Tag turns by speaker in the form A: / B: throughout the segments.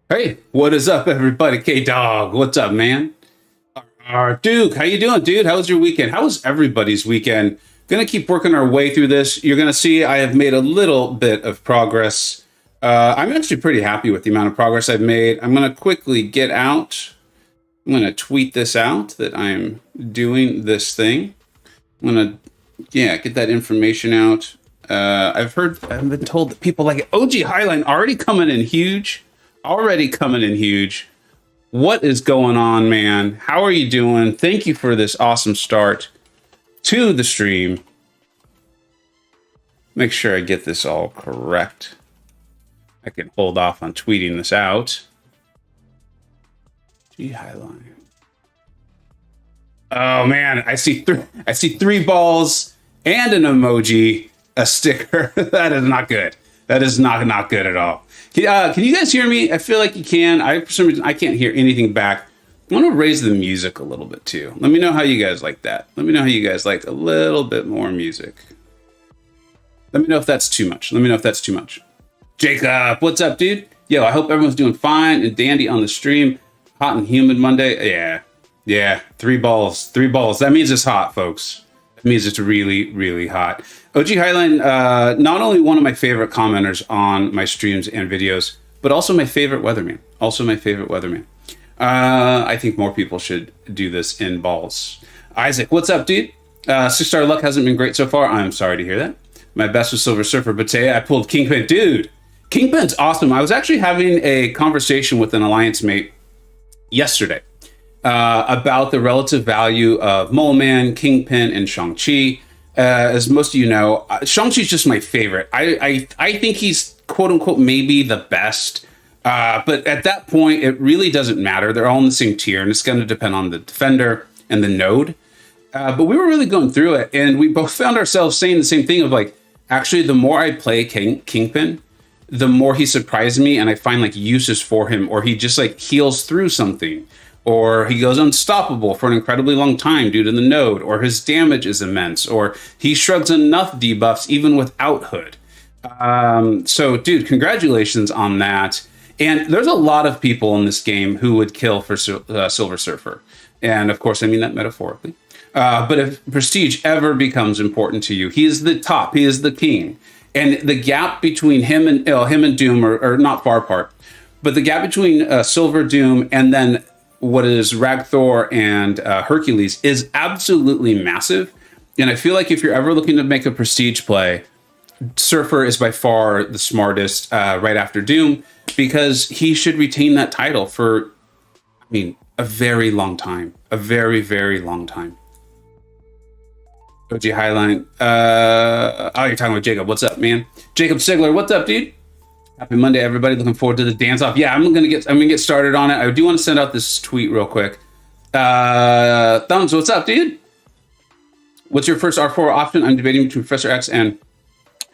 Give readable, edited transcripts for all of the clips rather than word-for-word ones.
A: Hey, what is up, everybody? K-Dog, what's up, man? Duke, how you doing, dude? How was your weekend? How was everybody's weekend? Gonna keep working our way through this. You're gonna see I have made a little bit of progress. I'm actually pretty happy with the amount of progress I've made. I'm gonna quickly get out. I'm gonna tweet this out that I'm doing this thing. I'm gonna, get that information out. I've been told that people like it. OG Highline already coming in huge. What is going on, man? How are you doing? Thank you for this awesome start to the stream. Make sure I get this all correct. I can hold off on tweeting this out. G Highline. Oh man, I see three balls and an emoji, a sticker. That is not good. That is not good at all. Can you guys hear me? I feel like you can. For some reason, I can't hear anything back. I want to raise the music a little bit too. Let me know how you guys like that. Let me know how you guys like a little bit more music. Let me know if that's too much. Jacob, what's up, dude? Yo, I hope everyone's doing fine and dandy on the stream. Hot and humid Monday. Yeah. 3 balls. That means it's hot, folks. It means it's really, really hot. OG Highline, not only one of my favorite commenters on my streams and videos, but also my favorite weatherman. I think more people should do this in balls. Isaac, what's up, dude? 6-star luck hasn't been great so far. I'm sorry to hear that. My best was Silver Surfer, but today I pulled Kingpin. Dude, Kingpin's awesome. I was actually having a conversation with an alliance mate yesterday about the relative value of Mole Man, Kingpin, and Shang-Chi. As most of you know, Shang-Chi's just my favorite. I think he's quote unquote maybe the best. But at that point, it really doesn't matter. They're all in the same tier, and it's going to depend on the defender and the node. But we were really going through it, and we both found ourselves saying the same thing of like, actually, the more I play Kingpin, the more he surprised me, and I find like uses for him, or he just like heals through something, or he goes unstoppable for an incredibly long time due to the node, or his damage is immense, or he shrugs enough debuffs even without Hood. So, dude, congratulations on that. And there's a lot of people in this game who would kill for Silver Surfer. And of course, I mean that metaphorically. But if prestige ever becomes important to you, he is the top, he is the king. And the gap between him and Doom are not far apart. But the gap between Silver, Doom, and then what is Ragthor and Hercules is absolutely massive. And I feel like if you're ever looking to make a prestige play, Surfer is by far the smartest right after Doom, because he should retain that title for, a very long time. A very, very long time. OG Highline. You're talking about Jacob. What's up, man? Jacob Sigler, what's up, dude? Happy Monday, everybody. Looking forward to the dance off. Yeah, I'm gonna get started on it. I do want to send out this tweet real quick. Thumbs, what's up, dude? What's your first R4 option? I'm debating between Professor X and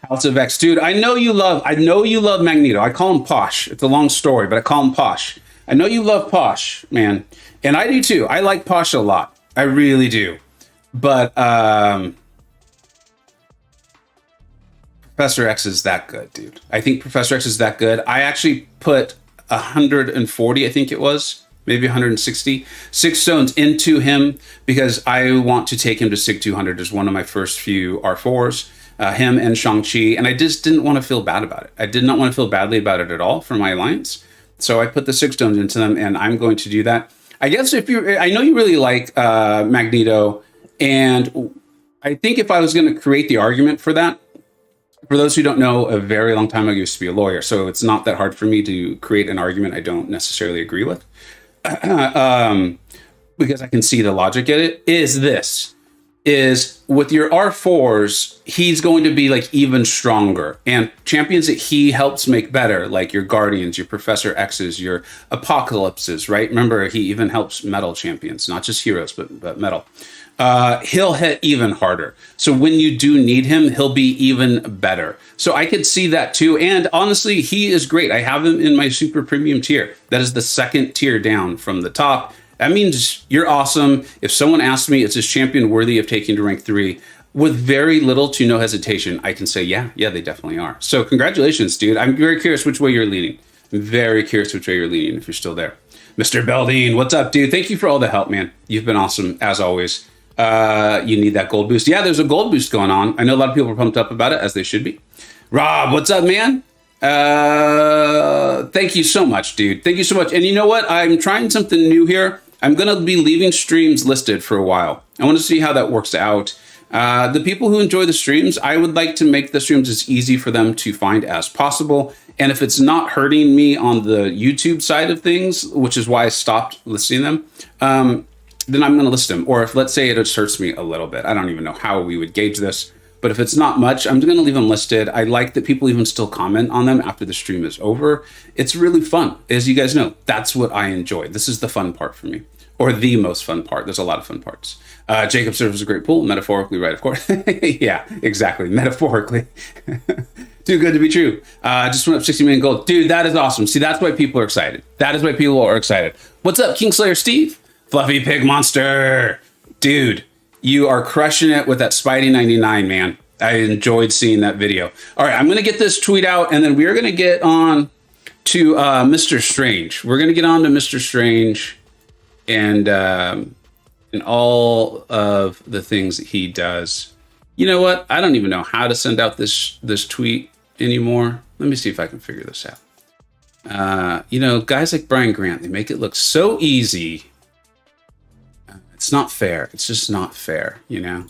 A: House of X. Dude, I know you love Magneto. I call him Posh. It's a long story, but I call him Posh. I know you love Posh, man. And I do too. I like Posh a lot. I really do. But Professor X is that good, dude. I think Professor X is that good. I actually put 140, I think it was, maybe 160, 6 stones into him because I want to take him to SIG 200 as one of my first few R4s, him and Shang-Chi, and I just didn't want to feel bad about it. I did not want to feel badly about it at all for my alliance. So I put the 6 stones into them, and I'm going to do that. I guess I know you really like Magneto, and I think if I was going to create the argument for that, for those who don't know, a very long time ago, I used to be a lawyer, so it's not that hard for me to create an argument I don't necessarily agree with, because I can see the logic in it, is with your R4s, he's going to be like even stronger, and champions that he helps make better, like your Guardians, your Professor X's, your Apocalypses, right? Remember, he even helps metal champions, not just heroes, but metal. He'll hit even harder. So when you do need him, he'll be even better. So I could see that too. And honestly, he is great. I have him in my super premium tier. That is the second tier down from the top. That means you're awesome. If someone asks me, is this champion worthy of taking to rank 3? with very little to no hesitation, I can say, yeah, they definitely are. So congratulations, dude. I'm very curious which way you're leaning. I'm very curious which way you're leaning if you're still there. Mr. Beldine, what's up, dude? Thank you for all the help, man. You've been awesome, as always. You need that gold boost. Yeah, there's a gold boost going on. I know a lot of people are pumped up about it, as they should be. Rob, what's up, man? Thank you so much, dude. Thank you so much. And you know what? I'm trying something new here. I'm going to be leaving streams listed for a while. I want to see how that works out. The people who enjoy the streams, I would like to make the streams as easy for them to find as possible. And if it's not hurting me on the YouTube side of things, which is why I stopped listing them, then I'm going to list them. Or if, let's say, it just hurts me a little bit. I don't even know how we would gauge this. But if it's not much, I'm going to leave them listed. I like that people even still comment on them after the stream is over. It's really fun. As you guys know, that's what I enjoy. This is the fun part for me, or the most fun part. There's a lot of fun parts. Jacob serves a great pool, metaphorically, right? Of course. Yeah, exactly. Metaphorically. Too good to be true. Just went up 60 million gold. Dude, that is awesome. See, that's why people are excited. That is why people are excited. What's up, Kingslayer Steve? Fluffy Pig Monster. Dude, you are crushing it with that Spidey 99, man. I enjoyed seeing that video. All right, I'm going to get this tweet out, and then we're going to get on to Mr. Strange. We're going to get on to Mr. Strange and all of the things that he does. You know what? I don't even know how to send out this tweet anymore. Let me see if I can figure this out. You know, guys like Brian Grant, they make it look so easy. It's not fair. It's just not fair, you know?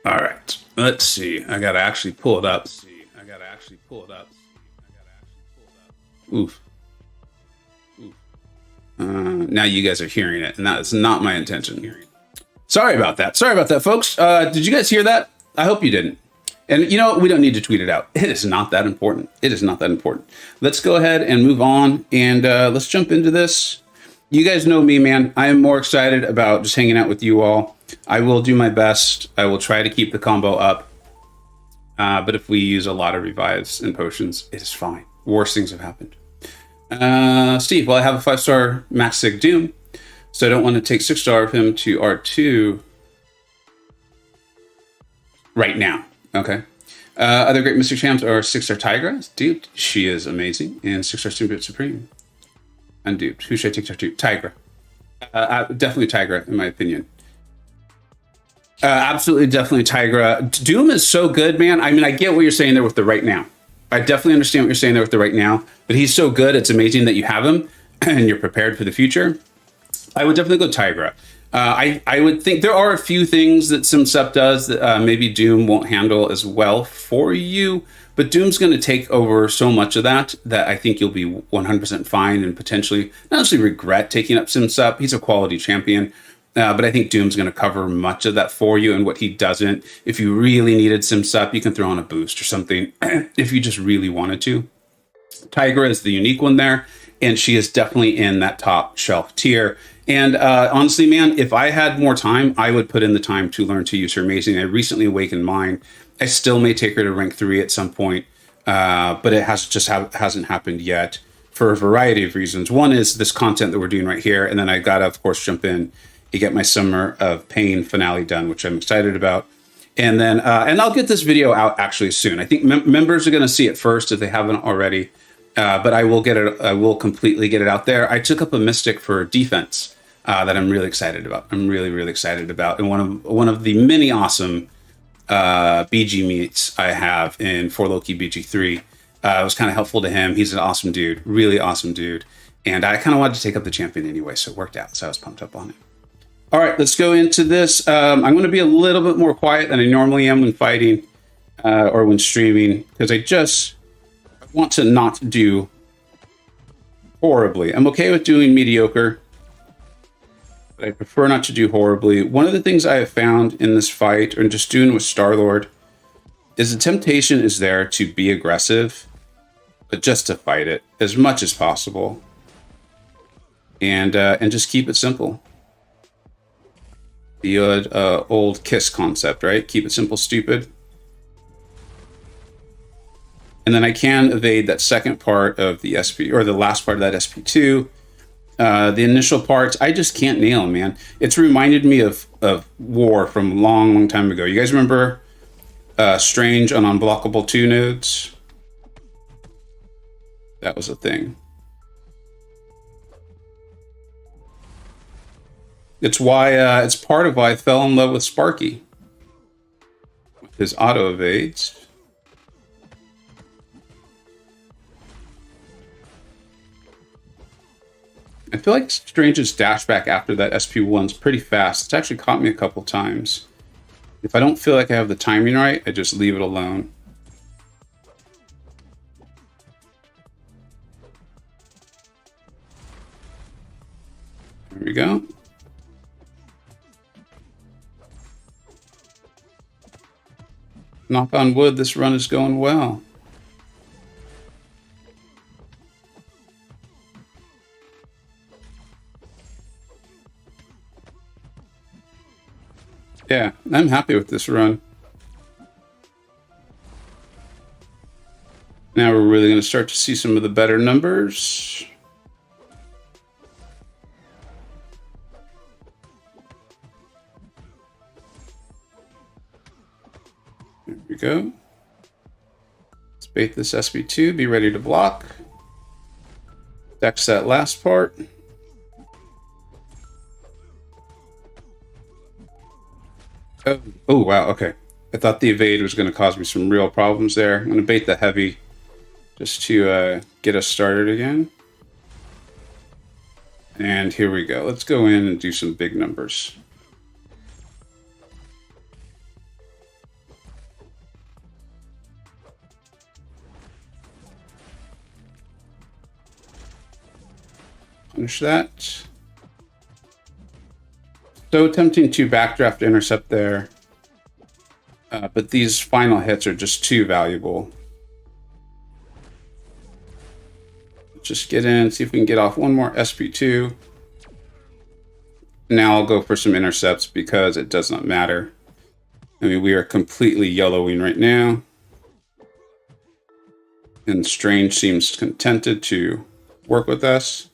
A: All right. Let's see. I got to actually pull it up. Oof. Now you guys are hearing it, and that is not my intention. Sorry about that. Sorry about that, folks. Did you guys hear that? I hope you didn't. And you know what? We don't need to tweet it out. It is not that important. It is not that important. Let's go ahead and move on, and let's jump into this. You guys know me, man. I am more excited about just hanging out with you all. I will do my best. I will try to keep the combo up. But if we use a lot of revives and potions, it is fine. Worse things have happened. Steve, well, I have a 5-star Max Sig Doom, so I don't want to take 6-star of him to R2 right now. Okay. Other great Mystic Champs are 6-star Tigra. Dude, she is amazing. And 6-star Student Supreme. Unduped. Who should I take to? Tigra. Definitely Tigra, in my opinion. Absolutely, definitely Tigra. Doom is so good, man. I mean, I get what you're saying there with the right now. I definitely understand what you're saying there with the right now. But he's so good, it's amazing that you have him and you're prepared for the future. I would definitely go Tigra. I would think there are a few things that SimSup does that maybe Doom won't handle as well for you. But Doom's going to take over so much of that I think you'll be 100% fine and potentially not actually regret taking up SimSup. He's a quality champion. But I think Doom's going to cover much of that for you, and what he doesn't. If you really needed SimSup, you can throw on a boost or something if you just really wanted to. Tigra is the unique one there, and she is definitely in that top shelf tier. And honestly, man, if I had more time, I would put in the time to learn to use her amazing. I recently awakened mine. I still may take her to rank 3 at some point, but it hasn't happened yet for a variety of reasons. One is this content that we're doing right here, and then I got to, of course, jump in and get my Summer of Pain finale done, which I'm excited about. And then, and I'll get this video out actually soon. I think members are going to see it first if they haven't already, but I will get it. I will completely get it out there. I took up a Mystic for defense that I'm really excited about. I'm really, really excited about, and one of the many awesome BG meets I have in 4Loki BG3. It was kind of helpful to him. He's an awesome dude, really awesome dude. And I kind of wanted to take up the champion anyway, so it worked out. So I was pumped up on it. All right, let's go into this. I'm going to be a little bit more quiet than I normally am when fighting or when streaming, because I just want to not do horribly. I'm okay with doing mediocre, but I prefer not to do horribly. One of the things I have found in this fight, or just doing with Star-Lord, is the temptation is there to be aggressive, but just to fight it as much as possible, and just keep it simple. The old KISS concept, right? Keep it simple, stupid. And then I can evade that second part of the SP, or the last part of that SP2, The initial parts, I just can't nail 'em, man. It's reminded me of War from a long, long time ago. You guys remember Strange on Unblockable 2 nodes? That was a thing. It's why it's part of why I fell in love with Sparky. His auto evades. I feel like Strange's dash back after that SP1's pretty fast. It's actually caught me a couple times. If I don't feel like I have the timing right, I just leave it alone. There we go. Knock on wood, this run is going well. Yeah, I'm happy with this run. Now we're really going to start to see some of the better numbers. There we go. Let's bait this SB2, be ready to block. Dex that last part. Oh, wow, okay. I thought the evade was going to cause me some real problems there. I'm going to bait the heavy just to get us started again. And here we go. Let's go in and do some big numbers. Finish that. So attempting to backdraft intercept there, but these final hits are just too valuable. Just get in, see if we can get off one more SP2. Now I'll go for some intercepts because it does not matter. I mean, we are completely yellowing right now. And Strange seems contented to work with us.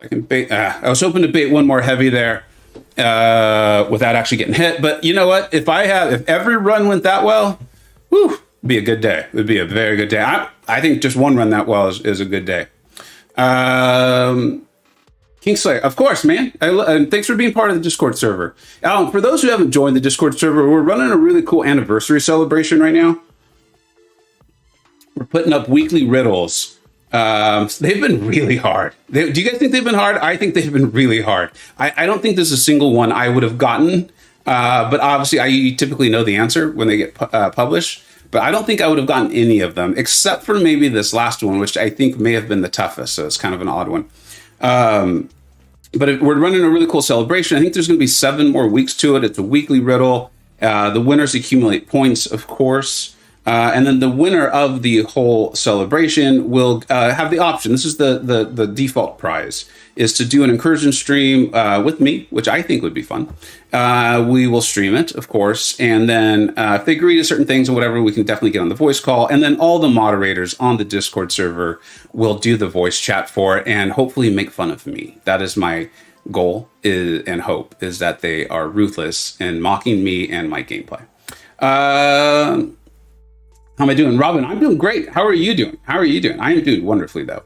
A: I can bait, I was hoping to bait one more heavy there. Without actually getting hit, but you know what? If every run went that well, whew, it'd be a good day. It would be a very good day. I think just one run that well is a good day. Kingslayer, of course, man. And thanks for being part of the Discord server. For those who haven't joined the Discord server, we're running a really cool anniversary celebration right now. We're putting up weekly riddles. They've been really hard. Do you guys think they've been hard? I think they've been really hard. I don't think there's a single one I would have gotten, but obviously I typically know the answer when they get published, but I don't think I would have gotten any of them, except for maybe this last one, which I think may have been the toughest, so it's kind of an odd one. But we're running a really cool celebration. I think there's going to be 7 more weeks to it. It's a weekly riddle. The winners accumulate points, of course. And then the winner of the whole celebration will have the option. This is the default prize, is to do an incursion stream with me, which I think would be fun. We will stream it, of course. And then if they agree to certain things or whatever, we can definitely get on the voice call. And then all the moderators on the Discord server will do the voice chat for it and hopefully make fun of me. That is my goal and hope, is that they are ruthless in mocking me and my gameplay. How am I doing? Robin, I'm doing great. How are you doing? I am doing wonderfully, though.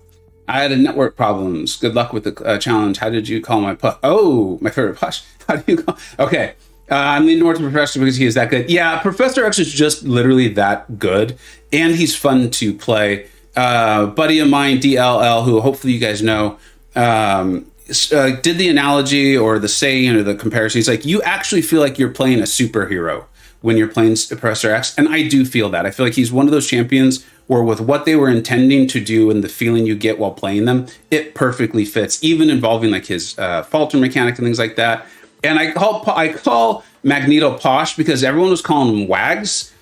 A: I had a network problems. Good luck with the challenge. How did you call my push? Oh, my favorite push. How do you call? Okay. I'm leaning towards Professor because he is that good. Yeah, Professor X is just literally that good. And he's fun to play. Buddy of mine, DLL, who hopefully you guys know, did the analogy or the saying or the comparison. He's like, you actually feel like you're playing a superhero when you're playing Professor X. And I do feel that. I feel like he's one of those champions where with what they were intending to do and the feeling you get while playing them, it perfectly fits, even involving like his falter mechanic and things like that. And I call Magneto Posh because everyone was calling him Wags.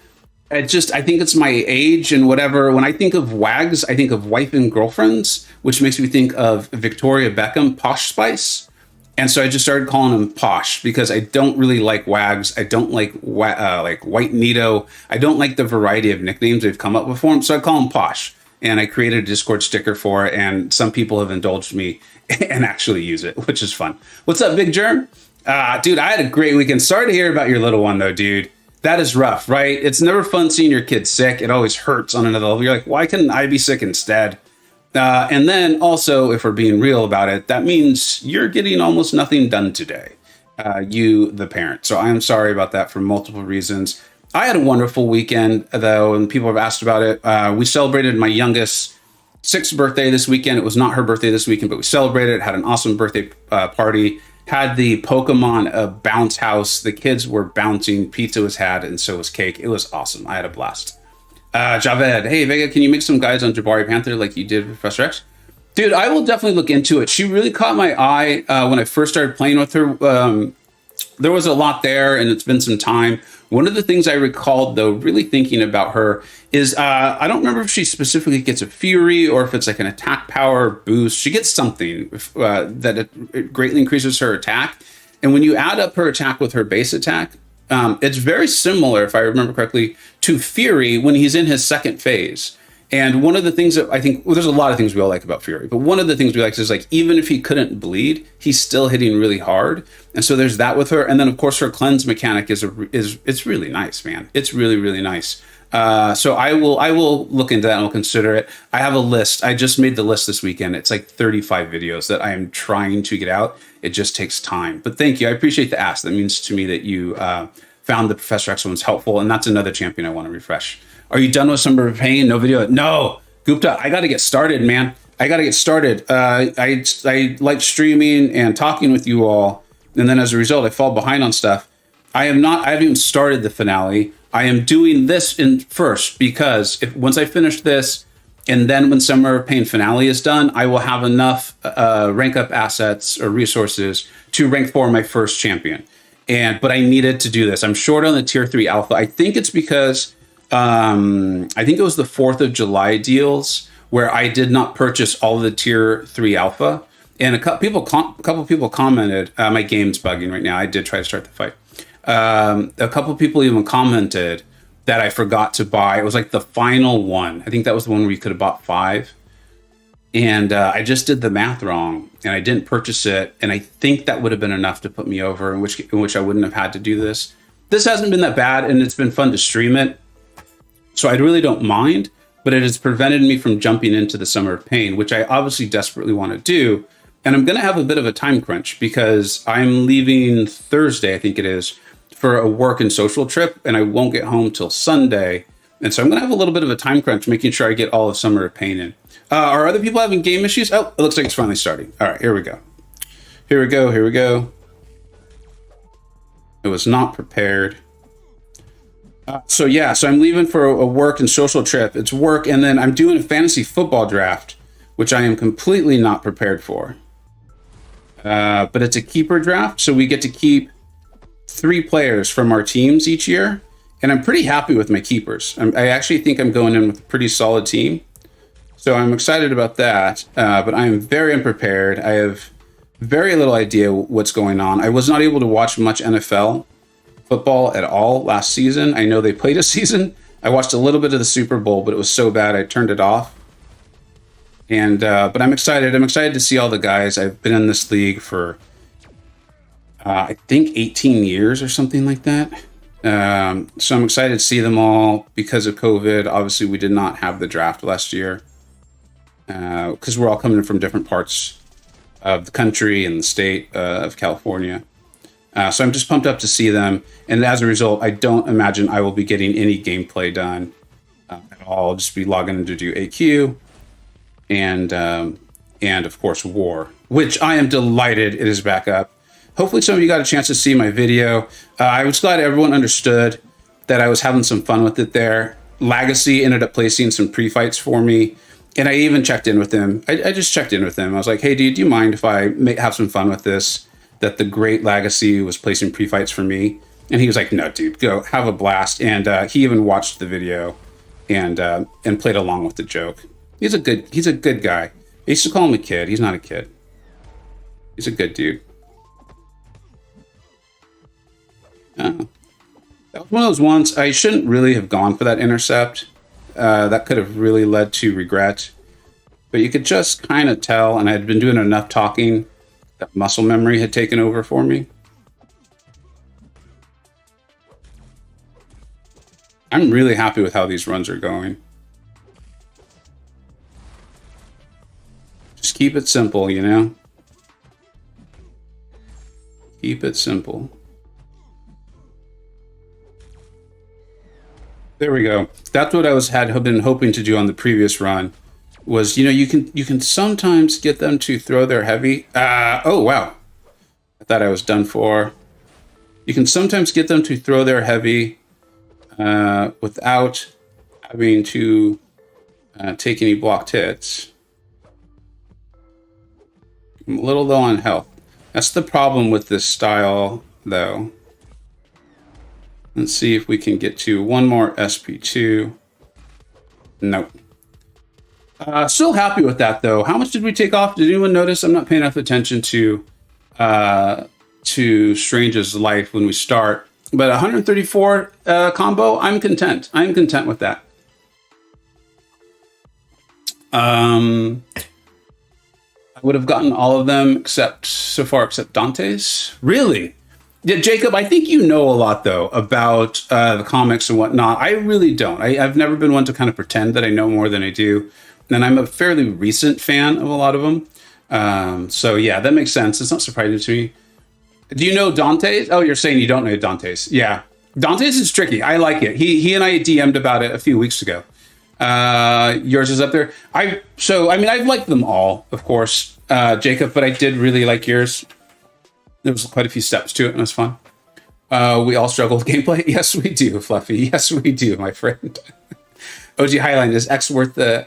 A: I think it's my age and whatever. When I think of Wags, I think of wife and girlfriends, which makes me think of Victoria Beckham, Posh Spice. And so I just started calling him Posh because I don't really like Wags. I don't like White Nito. I don't like the variety of nicknames they've come up with for him. So I call him Posh. and I created a Discord sticker for it, and some people have indulged me and actually use it, which is fun. What's up, Big Germ? Dude, I had a great weekend. Sorry to hear about your little one, though, dude. That is rough, right? It's never fun seeing your kid sick. It always hurts on another level. You're like, why couldn't I be sick instead? And then also, if we're being real about it, that means you're getting almost nothing done today, you, the parent. So I'm sorry about that for multiple reasons. I had a wonderful weekend, though, and people have asked about it. We celebrated my youngest 6th birthday this weekend. It was not her birthday this weekend, but we celebrated, had an awesome birthday party, had the Pokemon bounce house. The kids were bouncing, pizza was had, and so was cake. It was awesome. I had a blast. Javed, hey, Vega, can you make some guides on Jabari Panther like you did with Professor X? Dude, I will definitely look into it. She really caught my eye when I first started playing with her. There was a lot there, and it's been some time. One of the things I recalled, though, really thinking about her is I don't remember if she specifically gets a Fury or if it's like an attack power boost. She gets something that it greatly increases her attack. And when you add up her attack with her base attack, it's very similar, if I remember correctly, to Fury when he's in his second phase. And one of the things that I think, well, there's a lot of things we all like about Fury, but one of the things we like is like, even if he couldn't bleed, he's still hitting really hard. And so there's that with her. And then of course her cleanse mechanic is it's really nice, man. It's really, really nice. So I will look into that and I'll consider it. I have a list. I just made the list this weekend. It's like 35 videos that I am trying to get out. It just takes time, but thank you. I appreciate the ask. That means to me that you, found the Professor X one's helpful. And that's another champion I want to refresh. Are you done with Summer of Pain? No video? No, Gupta, I got to get started, man. I got to get started. I like streaming and talking with you all. And then as a result, I fall behind on stuff. I haven't even started the finale. I am doing this in first because once I finish this, and then when Summer of Pain finale is done, I will have enough rank up assets or resources to rank 4 my first champion. But I needed to do this. I'm short on the tier 3 alpha. I think it's because I think it was the 4th of July deals where I did not purchase all of the tier 3 alpha. And a couple people commented, my game's bugging right now. I did try to start the fight. A couple people even commented that I forgot to buy. It was like the final one. I think that was the one where you could have bought 5. And I just did the math wrong and I didn't purchase it. And I think that would have been enough to put me over, in which I wouldn't have had to do this. This hasn't been that bad and it's been fun to stream it. So I really don't mind, but it has prevented me from jumping into the Summer of Pain, which I obviously desperately want to do. And I'm going to have a bit of a time crunch because I'm leaving Thursday, I think it is, for a work and social trip. And I won't get home till Sunday. And so I'm going to have a little bit of a time crunch, making sure I get all of Summer of Pain in. Are other people having game issues? Oh, it looks like it's finally starting. All right, here we go. Here we go. Here we go. It was not prepared. So I'm leaving for a work and social trip. It's work, and then I'm doing a fantasy football draft, which I am completely not prepared for. But it's a keeper draft, so we get to keep 3 players from our teams each year. And I'm pretty happy with my keepers. I actually think I'm going in with a pretty solid team. So I'm excited about that, but I am very unprepared. I have very little idea what's going on. I was not able to watch much NFL football at all last season. I know they played a season. I watched a little bit of the Super Bowl, but it was so bad I turned it off. And but I'm excited. I'm excited to see all the guys. I've been in this league for I think 18 years or something like that. So I'm excited to see them all because of COVID. Obviously, we did not have the draft last year because we're all coming from different parts of the country and the state of California. So I'm just pumped up to see them. And as a result, I don't imagine I will be getting any gameplay done at all. I'll just be logging in to do AQ and of course, War, which I am delighted it is back up. Hopefully some of you got a chance to see my video. I was glad everyone understood that I was having some fun with it there. Legacy ended up placing some pre-fights for me. And I even checked in with him. I just checked in with him. I was like, hey, dude, do you mind if I have some fun with this? That the great Legacy was placing pre-fights for me. And he was like, no, dude, go have a blast. And he even watched the video and played along with the joke. He's a good guy. I used to call him a kid. He's not a kid. He's a good dude. That was one of those ones I shouldn't really have gone for that intercept. That could have really led to regret. But you could just kind of tell, and I'd been doing enough talking that muscle memory had taken over for me. I'm really happy with how these runs are going. Just keep it simple, you know? Keep it simple. There we go. That's what I had been hoping to do on the previous run. Was, you know, you can sometimes get them to throw their heavy. Oh wow, I thought I was done for. You can sometimes get them to throw their heavy without having to take any blocked hits. I'm a little low on health. That's the problem with this style, though. Let's see if we can get to one more SP2. Nope. Still happy with that, though. How much did we take off? Did anyone notice? I'm not paying enough attention to Strange's life when we start. But 134 combo, I'm content. I'm content with that. I would have gotten all of them except Dante's. Really? Yeah, Jacob, I think you know a lot, though, about the comics and whatnot. I really don't. I've never been one to kind of pretend that I know more than I do. And I'm a fairly recent fan of a lot of them. So, yeah, that makes sense. It's not surprising to me. Do you know Dante's? Oh, you're saying you don't know Dante's. Yeah. Dante's is tricky. I like it. He and I DM'd about it a few weeks ago. Yours is up there. I've liked them all, of course, Jacob, but I did really like yours. There was quite a few steps to it, and it was fun. We all struggle with gameplay. Yes, we do, Fluffy. Yes, we do, my friend. OG Highline, is X worth the...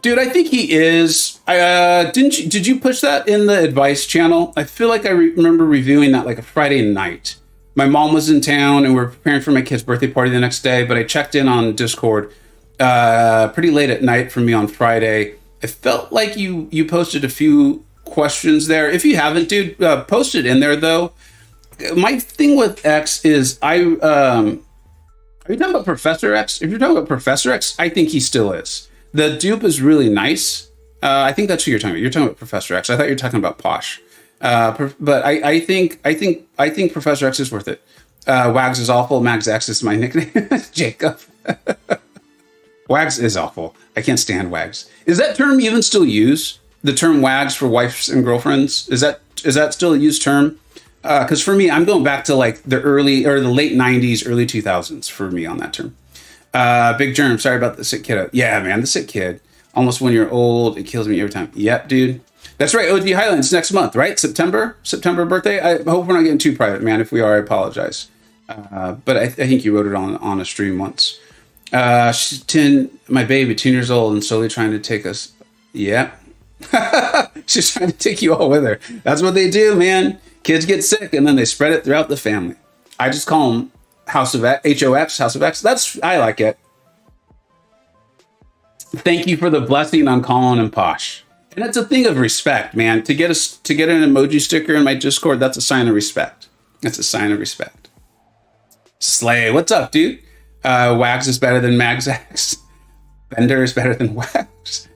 A: Dude, I think he is. Did you push that in the advice channel? I feel like I remember reviewing that like a Friday night. My mom was in town, and we were preparing for my kid's birthday party the next day, but I checked in on Discord pretty late at night for me on Friday. It felt like you posted a few questions there. If you haven't, dude, post it in there, though. My thing with X is are you talking about Professor X? If you're talking about Professor X, I think he still is. The dupe is really nice. I think that's who you're talking about. You're talking about Professor X. I thought you were talking about Posh. But I think Professor X is worth it. Wags is awful. Mags X is my nickname. Jacob. Wags is awful. I can't stand Wags. Is that term even still used? The term Wags for wives and girlfriends? Is that still a used term? Because for me, I'm going back to like the late 90s, early 2000s for me on that term. Big Germ, sorry about the sick kiddo. Yeah, man, the sick kid. Almost 1 year old. It kills me every time. Yep, dude. That's right. OG Highlands next month, right? September birthday. I hope we're not getting too private, man. If we are, I apologize. But I think you wrote it on a stream once. She's 10, my baby, 10 years old, and slowly trying to take us. Yeah. She's trying to take you all with her. That's what they do, man. Kids get sick, and then they spread it throughout the family. I just call them House of X, HOX, House of X. I like it. Thank you for the blessing on Colin and Posh. And it's a thing of respect, man. To get an emoji sticker in my Discord, that's a sign of respect. That's a sign of respect. Slay, what's up, dude? Wags is better than Mags X. Bender is better than Wags.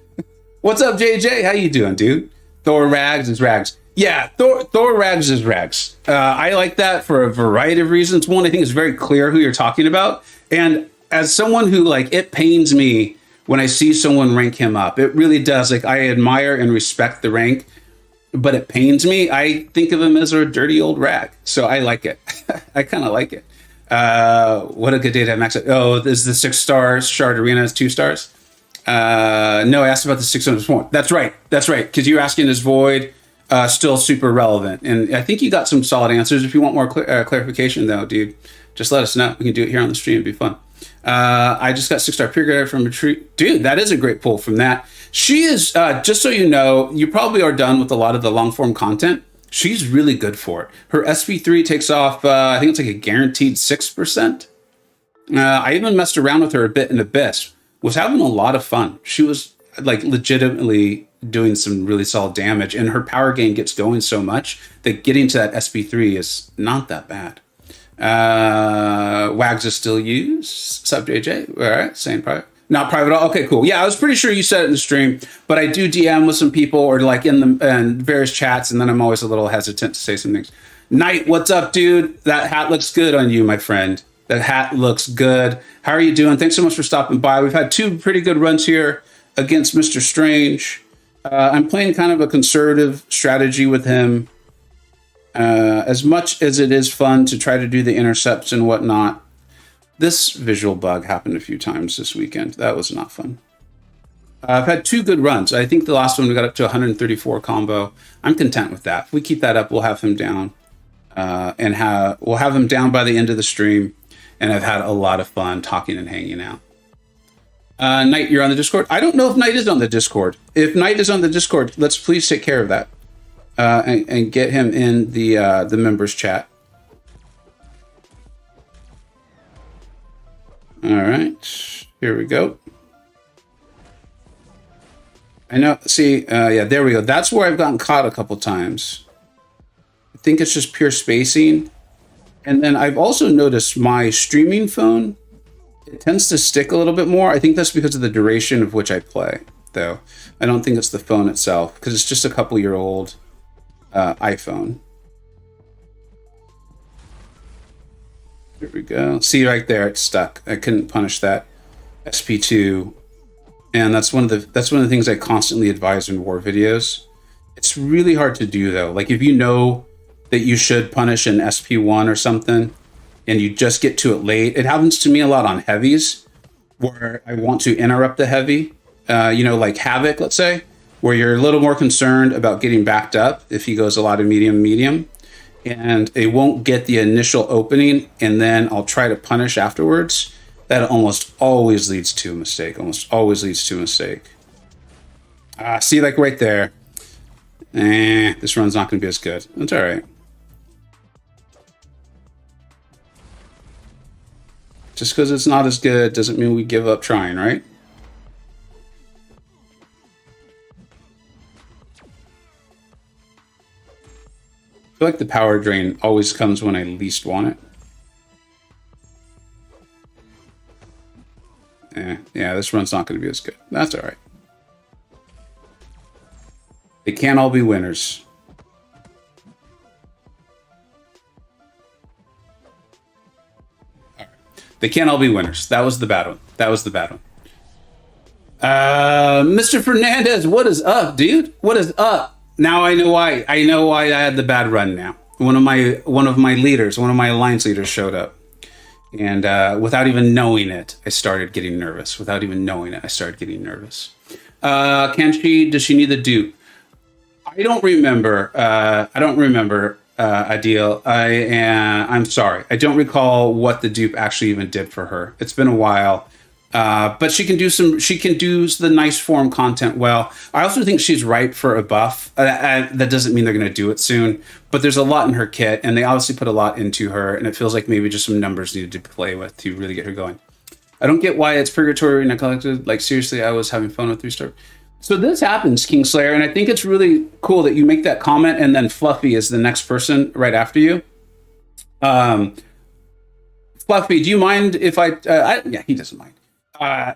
A: What's up, JJ? How you doing, dude? Thor Rags is Rags. Yeah, Thor Rags is Rags. I like that for a variety of reasons. One, I think it's very clear who you're talking about. And as someone who, like, it pains me when I see someone rank him up. It really does. Like, I admire and respect the rank, but it pains me. I think of him as a dirty old rag. So I like it. I kind of like it. What a good day to have max. Oh, is the 6 stars Shard Arena is 2 stars? No, I asked about the 600 point. That's right. Because you're asking is Void still super relevant? And I think you got some solid answers. If you want more clarification, though, dude, just let us know. We can do it here on the stream. It'd be fun. I just got 6-star peer grader from Retreat. Dude, that is a great pull from that. She is, just so you know, you probably are done with a lot of the long form content. She's really good for it. Her SP3 takes off, I think it's like a guaranteed 6%. I even messed around with her a bit in Abyss. Was having a lot of fun. She was like legitimately doing some really solid damage, and her power gain gets going so much that getting to that SP3 is not that bad. Wags is still used. Sup, JJ? All right, same private. Not private at all. Okay, cool. Yeah, I was pretty sure you said it in the stream, but I do DM with some people or like in various chats, and then I'm always a little hesitant to say some things. Knight, what's up, dude? That hat looks good on you, my friend. That hat looks good. How are you doing? Thanks so much for stopping by. We've had 2 pretty good runs here against Mr. Strange. I'm playing kind of a conservative strategy with him. As much as it is fun to try to do the intercepts and whatnot, this visual bug happened a few times this weekend. That was not fun. I've had 2 good runs. I think the last one we got up to 134 combo. I'm content with that. If we keep that up, we'll have him down. We'll have him down by the end of the stream. And I've had a lot of fun talking and hanging out. Knight, you're on the Discord? I don't know if Knight is on the Discord. If Knight is on the Discord, let's please take care of that. And get him in the members chat. All right, here we go. I know, see, yeah, there we go. That's where I've gotten caught a couple times. I think it's just pure spacing. And then I've also noticed my streaming phone, it tends to stick a little bit more. I think that's because of the duration of which I play, though. I don't think it's the phone itself, because it's just a couple-year-old iPhone. There we go. See right there, it's stuck. I couldn't punish that SP2, and that's one of the things I constantly advise in war videos. It's really hard to do though. Like if you know that you should punish an SP1 or something, and you just get to it late. It happens to me a lot on heavies, where I want to interrupt the heavy. Like Havoc, let's say, where you're a little more concerned about getting backed up if he goes a lot of medium, and it won't get the initial opening, and then I'll try to punish afterwards. That almost always leads to a mistake. See, like right there. This run's not going to be as good. That's all right. Just because it's not as good doesn't mean we give up trying, right? I feel like the power drain always comes when I least want it. Yeah, this run's not going to be as good. That's all right. They can't all be winners. All right. They can't all be winners. That was the bad one. Mr. Fernandez, what is up, dude? What is up? Now I know why. I had the bad run now. One of my leaders, one of my alliance leaders showed up. And without even knowing it, I started getting nervous. Does she need the dupe? I don't remember. Adil. I'm sorry. I don't recall what the dupe actually even did for her. It's been a while. But she can do the nice form content well. I also think she's ripe for a buff. That doesn't mean they're going to do it soon, but there's a lot in her kit, and they obviously put a lot into her, and it feels like maybe just some numbers needed to play with to really get her going. I don't get why it's purgatory and collected. Like, seriously, I was having fun with 3-star. So this happens, Kingslayer, and I think it's really cool that you make that comment, and then Fluffy is the next person right after you. Fluffy, do you mind if yeah, he doesn't mind.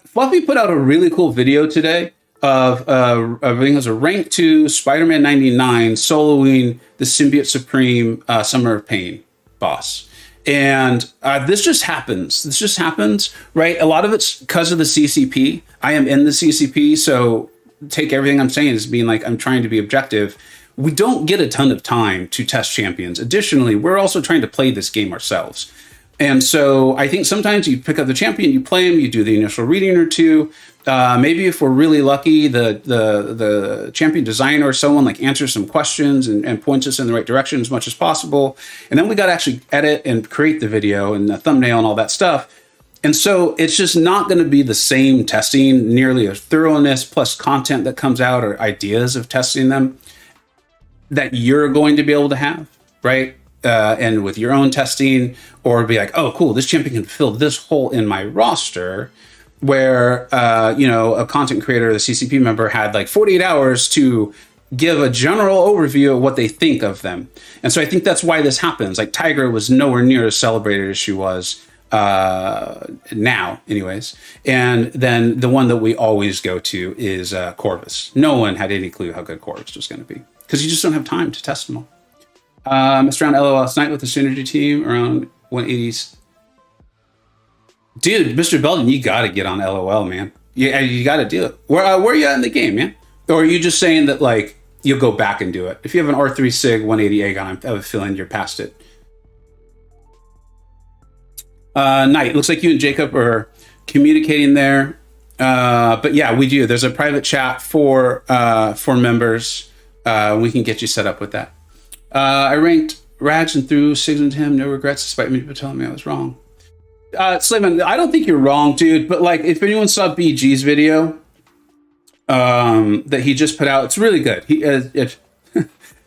A: Fluffy put out a really cool video today of I think it was a rank 2 Spider-Man 99 soloing the Symbiote Supreme Summer of Pain boss. And this just happens, right? A lot of it's because of the CCP. I am in the CCP, so take everything I'm saying as being like I'm trying to be objective. We don't get a ton of time to test champions. Additionally, we're also trying to play this game ourselves. And so I think sometimes you pick up the champion, you play him, you do the initial reading or two. Maybe if we're really lucky, the champion designer or someone like answers some questions and points us in the right direction as much as possible. And then we got to actually edit and create the video and the thumbnail and all that stuff. And so it's just not going to be the same testing, nearly a thoroughness plus content that comes out or ideas of testing them that you're going to be able to have, right? And with your own testing, or be like, oh, cool, this champion can fill this hole in my roster, where, a content creator, the CCP member, had like 48 hours to give a general overview of what they think of them. And so I think that's why this happens. Like Tiger was nowhere near as celebrated as she was now, anyways. And then the one that we always go to is Corvus. No one had any clue how good Corvus was going to be because you just don't have time to test them all. Messed around LOL last night with the Synergy team around 180s. Dude, Mr. Belden, you got to get on LOL, man. Yeah, you got to do it. Where are you at in the game, man? Or are you just saying that, like, you'll go back and do it? If you have an R3 SIG 180 Aegon, I have a feeling you're past it. Knight, looks like you and Jacob are communicating there. But yeah, we do. There's a private chat for members. We can get you set up with that. I ranked Rags and threw SIGs into him. No regrets, despite me people telling me I was wrong. Slayman, I don't think you're wrong, dude. But like, if anyone saw BG's video that he just put out, it's really good. He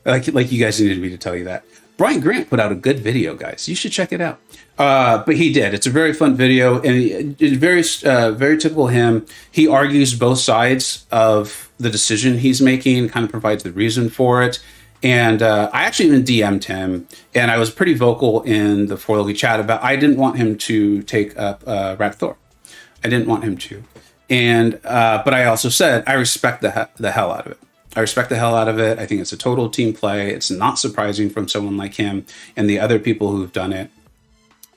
A: like you guys needed me to tell you that. Brian Grant put out a good video, guys. You should check it out. But he did. It's a very fun video, and it's very typical him. He argues both sides of the decision he's making, kind of provides the reason for it. And I actually even DM'd him, and I was pretty vocal in the 4Logi chat about I didn't want him to take up Ragthor. I didn't want him to. And but I also said I respect the hell out of it. I respect the hell out of it. I think it's a total team play. It's not surprising from someone like him and the other people who've done it.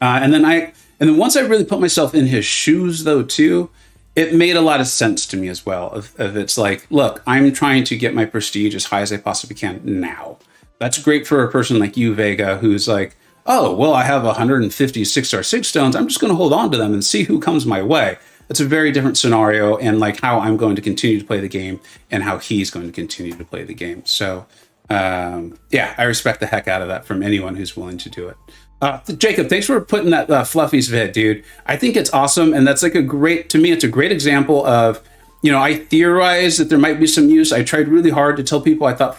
A: And then once I really put myself in his shoes, though, too, it made a lot of sense to me as well. Of it's like, look, I'm trying to get my prestige as high as I possibly can now. That's great for a person like you, Vega, who's like, oh, well, I have 150 6-star 6 stones. I'm just going to hold on to them and see who comes my way. It's a very different scenario, and like how I'm going to continue to play the game and how he's going to continue to play the game. So, yeah, I respect the heck out of that from anyone who's willing to do it. Jacob, thanks for putting that Fluffy's vid, dude. I think it's awesome, and that's like to me, it's a great example of, I theorize that there might be some use. I tried really hard to tell people I thought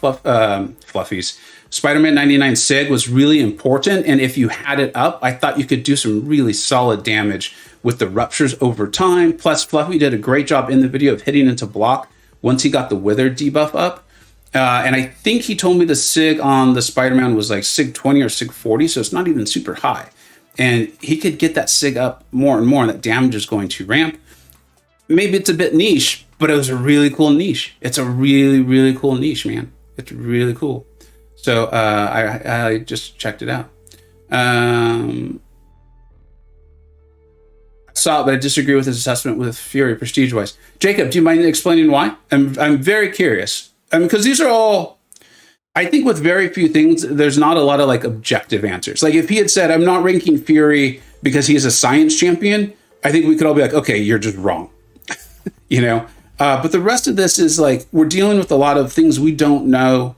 A: Fluffy's Spider-Man 99 SIG was really important, and if you had it up, I thought you could do some really solid damage with the ruptures over time. Plus, Fluffy did a great job in the video of hitting into block once he got the Wither debuff up. And I think he told me the SIG on the Spider-Man was like SIG 20 or SIG 40, so it's not even super high. And he could get that SIG up more and more, and that damage is going to ramp. Maybe it's a bit niche, but it was a really cool niche. It's a really, really cool niche, man. It's really cool. So I just checked it out. I saw it, but I disagree with his assessment with Fury prestige-wise. Jacob, do you mind explaining why? I'm very curious. Because these are all, I think with very few things, there's not a lot of like objective answers. Like if he had said, I'm not ranking Fury because he is a science champion, I think we could all be like, okay, you're just wrong. But the rest of this is like, we're dealing with a lot of things we don't know.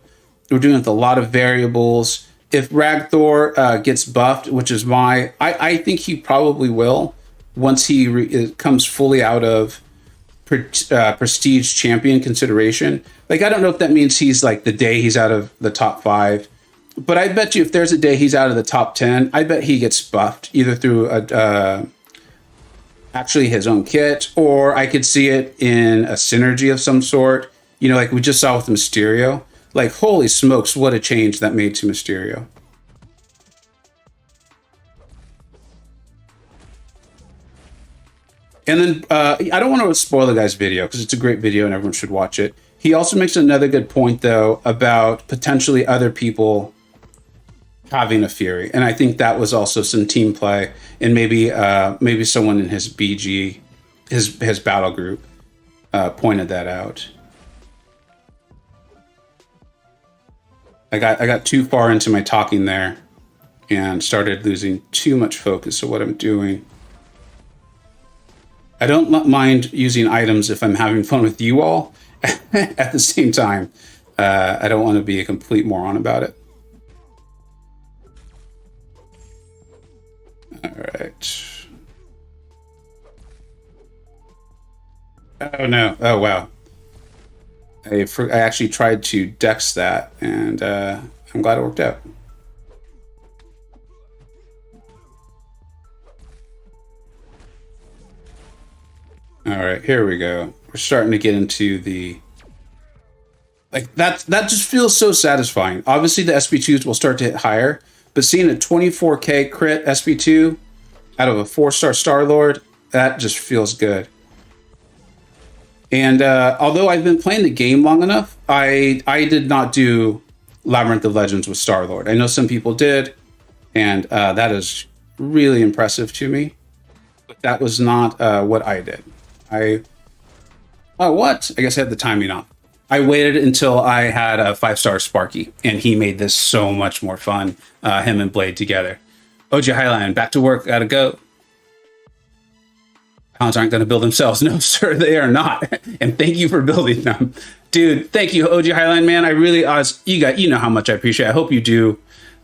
A: We're dealing with a lot of variables. If Ragthor gets buffed, which is why I think he probably will once he comes fully out of prestige champion consideration. Like, I don't know if that means he's like the day he's out of the top 5, but I bet you if there's a day he's out of the top 10, I bet he gets buffed either through actually his own kit, or I could see it in a synergy of some sort. Like we just saw with Mysterio. Like, holy smokes, what a change that made to Mysterio. And then I don't want to spoil the guy's video because it's a great video and everyone should watch it. He also makes another good point, though, about potentially other people having a Fury. And I think that was also some team play, and maybe someone in his BG, his battle group, pointed that out. I got too far into my talking there and started losing too much focus of what I'm doing. I don't mind using items if I'm having fun with you all. At the same time, I don't want to be a complete moron about it. All right. Oh, no. Oh, wow. I actually tried to dex that, and I'm glad it worked out. All right, here we go. We're starting to get into the Like that just feels so satisfying. Obviously, the SP2s will start to hit higher, but seeing a 24K crit SP2 out of a 4-star Star Lord, that just feels good. And although I've been playing the game long enough, I did not do Labyrinth of Legends with Star Lord. I know some people did, and that is really impressive to me. But that was not what I did. Oh, what? I guess I had the timing off. I waited until I had a 5-star Sparky, and he made this so much more fun, him and Blade together. OG Highline, back to work, gotta go. Pounds aren't going to build themselves. No, sir, they are not. And thank you for building them. Dude, thank you, OG Highline, man. I really, you know how much I appreciate it. I hope you do.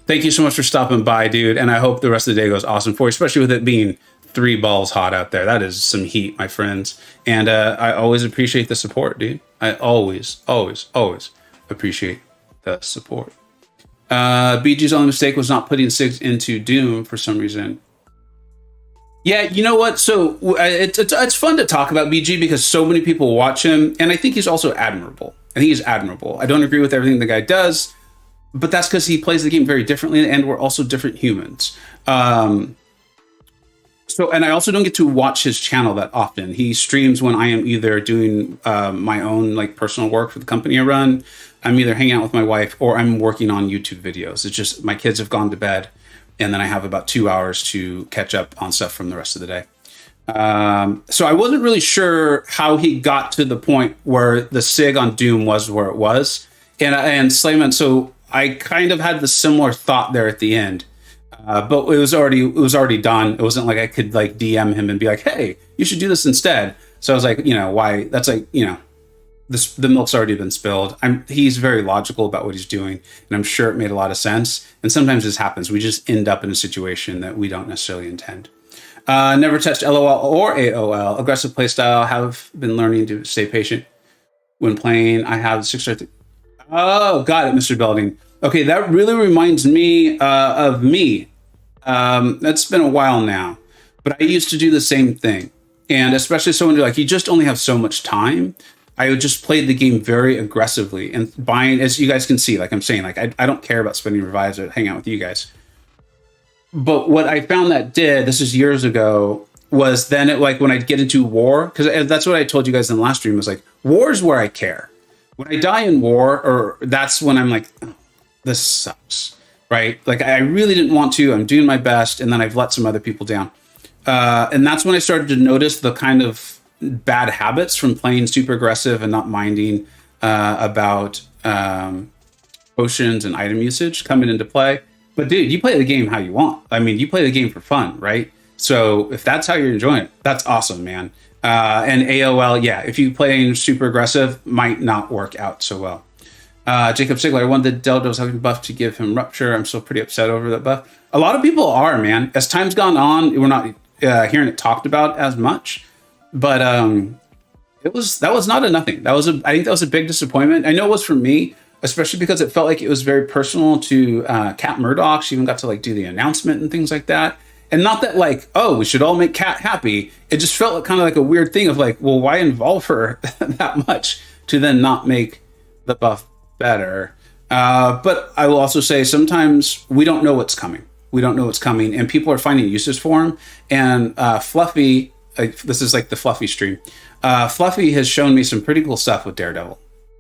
A: Thank you so much for stopping by, dude. And I hope the rest of the day goes awesome for you, especially with it being 3 balls hot out there. That is some heat, my friends. And I always appreciate the support, dude. I always, always, always appreciate the support. BG's only mistake was not putting 6 into Doom for some reason. Yeah, you know what? So it's fun to talk about BG because so many people watch him, and I think he's also admirable. I think he's admirable. I don't agree with everything the guy does, but that's because he plays the game very differently, and we're also different humans. And I also don't get to watch his channel that often. He streams when I am either doing my own like personal work for the company I run, I'm either hanging out with my wife, or I'm working on YouTube videos. It's just my kids have gone to bed, and then I have about 2 hours to catch up on stuff from the rest of the day. So I wasn't really sure how he got to the point where the SIG on Doom was where it was. And Slayman, so I kind of had the similar thought there at the end. But it was already done. It wasn't like I could like DM him and be like, hey, you should do this instead. So I was like, why? That's like, the milk's already been spilled. He's very logical about what he's doing, and I'm sure it made a lot of sense. And sometimes this happens. We just end up in a situation that we don't necessarily intend. Never touched LOL or AOL. Aggressive playstyle. Have been learning to stay patient when playing. I have 6-star. Oh, got it, Mr. Belding. Okay, that really reminds me of me. That's been a while now, but I used to do the same thing. And especially someone who like, you just only have so much time. I would just play the game very aggressively and buying, as you guys can see, like I'm saying, like I don't care about spending revives or hang out with you guys. But what I found that this is years ago, was then it like when I'd get into war, because that's what I told you guys in the last stream, was like, war is where I care. When I die in war, or that's when I'm like, oh, this sucks, right? Like I really didn't want to, I'm doing my best, and then I've let some other people down. And that's when I started to notice the kind of bad habits from playing super aggressive and not minding about potions and item usage coming into play. But dude, you play the game how you want. I mean, you play the game for fun, right? So if that's how you're enjoying it, that's awesome, man. And AOL, yeah, if you play super aggressive, might not work out so well. Jacob Sigler, I wanted the Deldos having buff to give him Rupture. I'm still pretty upset over that buff. A lot of people are, man. As time's gone on, we're not hearing it talked about as much. But that was not a nothing. I think that was a big disappointment. I know it was for me, especially because it felt like it was very personal to Kat Murdoch. She even got to like do the announcement and things like that. And not that like, oh, we should all make Kat happy. It just felt kind of like a weird thing of like, well, why involve her that much to then not make the buff better? But I will also say sometimes we don't know what's coming. We don't know what's coming, and people are finding uses for him. And Fluffy, this is like the Fluffy stream. Fluffy has shown me some pretty cool stuff with Daredevil.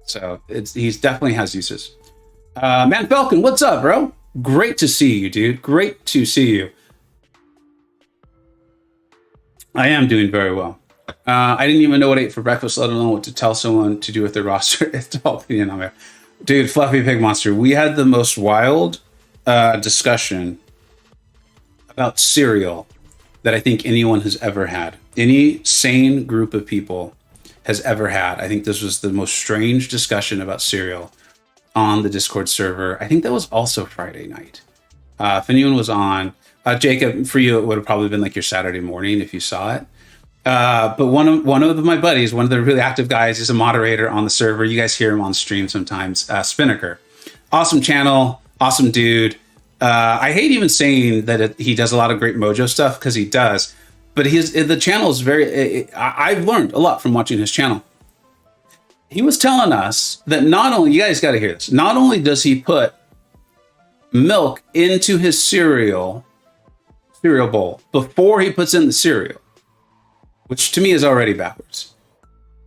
A: So he's definitely has uses. Man Falcon, what's up, bro? Great to see you, dude. Great to see you. I am doing very well. I didn't even know what I ate for breakfast, let alone what to tell someone to do with their roster. It's all opinion on there. Dude, Fluffy Pig Monster, we had the most wild discussion about cereal that I think anyone has ever had. Any sane group of people has ever had. I think this was the most strange discussion about cereal on the Discord server. I think that was also Friday night. If anyone was on, Jacob, for you, it would have probably been like your Saturday morning if you saw it. But one of my buddies, one of the really active guys, is a moderator on the server. You guys hear him on stream sometimes. Spinnaker, awesome channel, awesome dude. I hate even saying that he does a lot of great Mojo stuff, because he does. But the channel is very. I've learned a lot from watching his channel. he was telling us that not only, you guys got to hear this, not only does he put milk into his cereal bowl before he puts in the cereal, which to me is already backwards,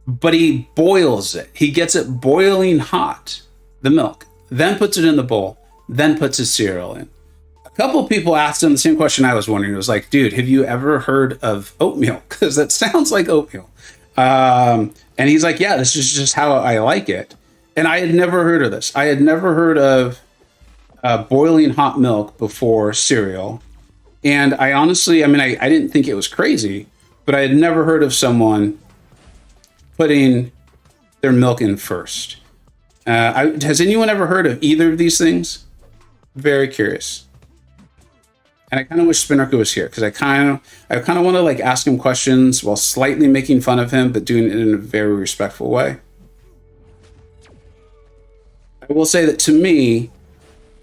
A: but he boils it. He gets it boiling hot, the milk, then puts it in the bowl, then puts his cereal in. A couple of people asked him the same question I was wondering. It was like, dude, have you ever heard of oatmeal? Because that sounds like oatmeal. And he's like, yeah, this is just how I like it. And I had never heard of this. I had never heard of boiling hot milk before cereal. And I honestly, I mean, I didn't think it was crazy, but I had never heard of someone putting their milk in first. Has anyone ever heard of either of these things? Very curious. And I kind of wish Spinnaker was here because I kind of want to like ask him questions while slightly making fun of him, but doing it in a very respectful way. I will say that to me,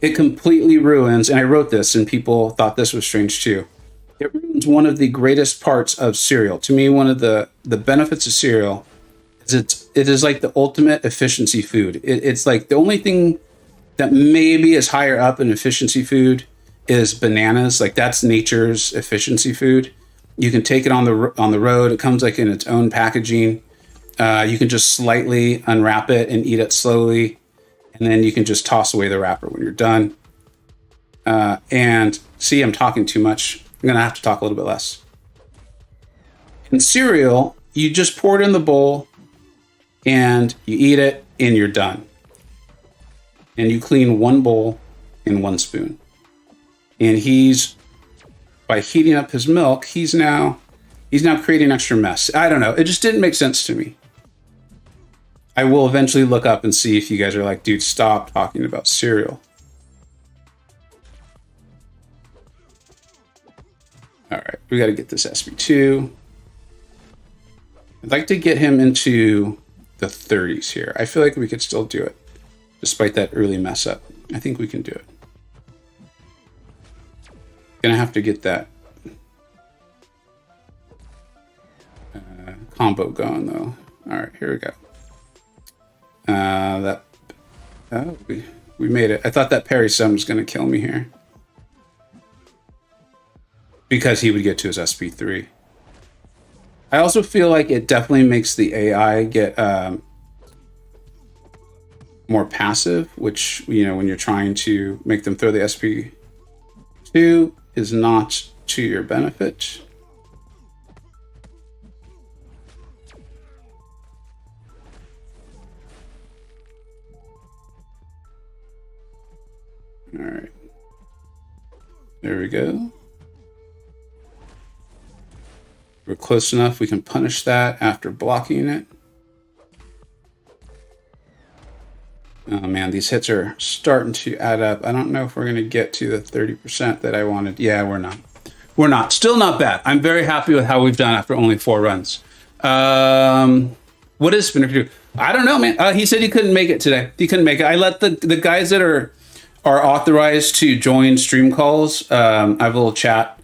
A: it completely ruins, and I wrote this and people thought this was strange too. It ruins one of the greatest parts of cereal. To me, one of the benefits of cereal is it is like the ultimate efficiency food. It's like the only thing that maybe is higher up in efficiency food is bananas. Like that's nature's efficiency food. You can take it on the road. It comes like in its own packaging. You can just slightly unwrap it and eat it slowly. And then you can just toss away the wrapper when you're done. And see, I'm talking too much. I'm going to have to talk a little bit less. In cereal, you just pour it in the bowl and you eat it and you're done. And you clean one bowl and one spoon. And by heating up his milk, he's now creating extra mess. I don't know. It just didn't make sense to me. I will eventually look up and see if you guys are like, dude, stop talking about cereal. All right, we got to get this SB2. I'd like to get him into the 30s here. I feel like we could still do it, despite that early mess up. I think we can do it. Gonna have to get that combo going though. All right, here we go. We made it. I thought that parry sum was going to kill me here because he would get to his SP3. I also feel like it definitely makes the AI get more passive, which, you know, when you're trying to make them throw the SP2 is not to your benefit. All right, there we go. We're close enough. We can punish that after blocking it. Oh man, these hits are starting to add up. I don't know if we're going to get to the 30% that I wanted. Yeah, we're not. We're not. Still not bad. I'm very happy with how we've done after only 4 runs. What is Spinner do? I don't know, man. He said he couldn't make it today. He couldn't make it. I let the guys that are authorized to join stream calls. I have a little chat,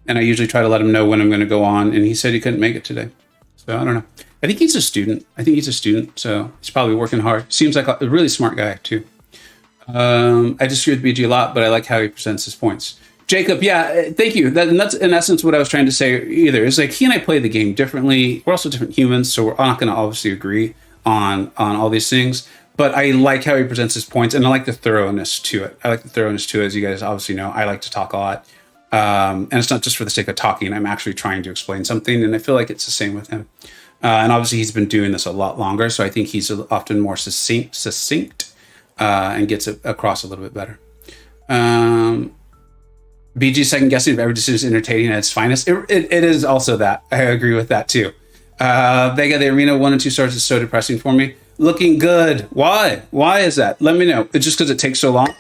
A: and I usually try to let him know when I'm going to go on. And he said he couldn't make it today, so I don't know. I think he's a student. So he's probably working hard. Seems like a really smart guy too. I disagree with BG a lot, but I like how he presents his points. Jacob, yeah, thank you. That's in essence what I was trying to say. Either it's like he and I play the game differently. We're also different humans, so we're not going to obviously agree on all these things. But I like how he presents his points, and I like the thoroughness to it. As you guys obviously know, I like to talk a lot. And it's not just for the sake of talking. I'm actually trying to explain something, and I feel like it's the same with him. And obviously, he's been doing this a lot longer, so I think he's often more succinct and gets it across a little bit better. BG second guessing if every decision is entertaining at its finest. It is also that. I agree with that too. Vega, the arena 1 and 2 stars is so depressing for me. Looking good. Why? Why is that? Let me know. It's just because it takes so long.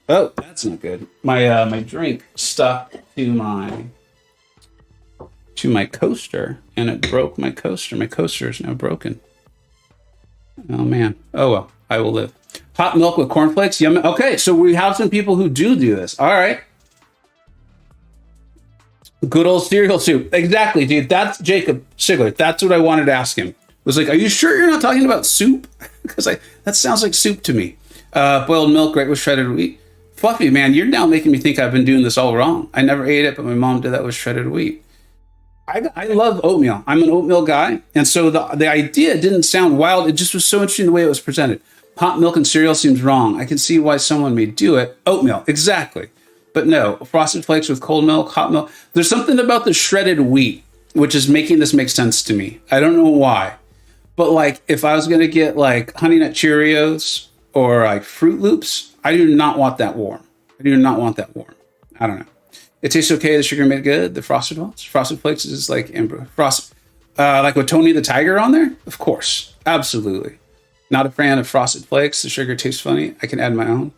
A: Oh, that's not good. My drink stuck to my coaster, and it broke my coaster. My coaster is now broken. Oh man. Oh well. I will live. Hot milk with cornflakes. Yum. Okay, so we have some people who do this. All right. Good old cereal soup. Exactly, dude. That's Jacob Sigler. That's what I wanted to ask him. Was like, are you sure you're not talking about soup? Because that sounds like soup to me. Boiled milk, right with shredded wheat. Fluffy, man, you're now making me think I've been doing this all wrong. I never ate it, but my mom did that with shredded wheat. I love oatmeal. I'm an oatmeal guy. And so the idea didn't sound wild. It just was so interesting the way it was presented. Hot milk and cereal seems wrong. I can see why someone may do it. Oatmeal, exactly. But no, Frosted Flakes with cold milk, hot milk. There's something about the shredded wheat, which is making this make sense to me. I don't know why. But like, if I was going to get like Honey Nut Cheerios or like Fruit Loops, I do not want that warm. I do not want that warm. I don't know. It tastes okay. The sugar made good. The Frosted ones. Frosted Flakes is like like with Tony the Tiger on there? Of course. Absolutely. Not a fan of Frosted Flakes. The sugar tastes funny. I can add my own.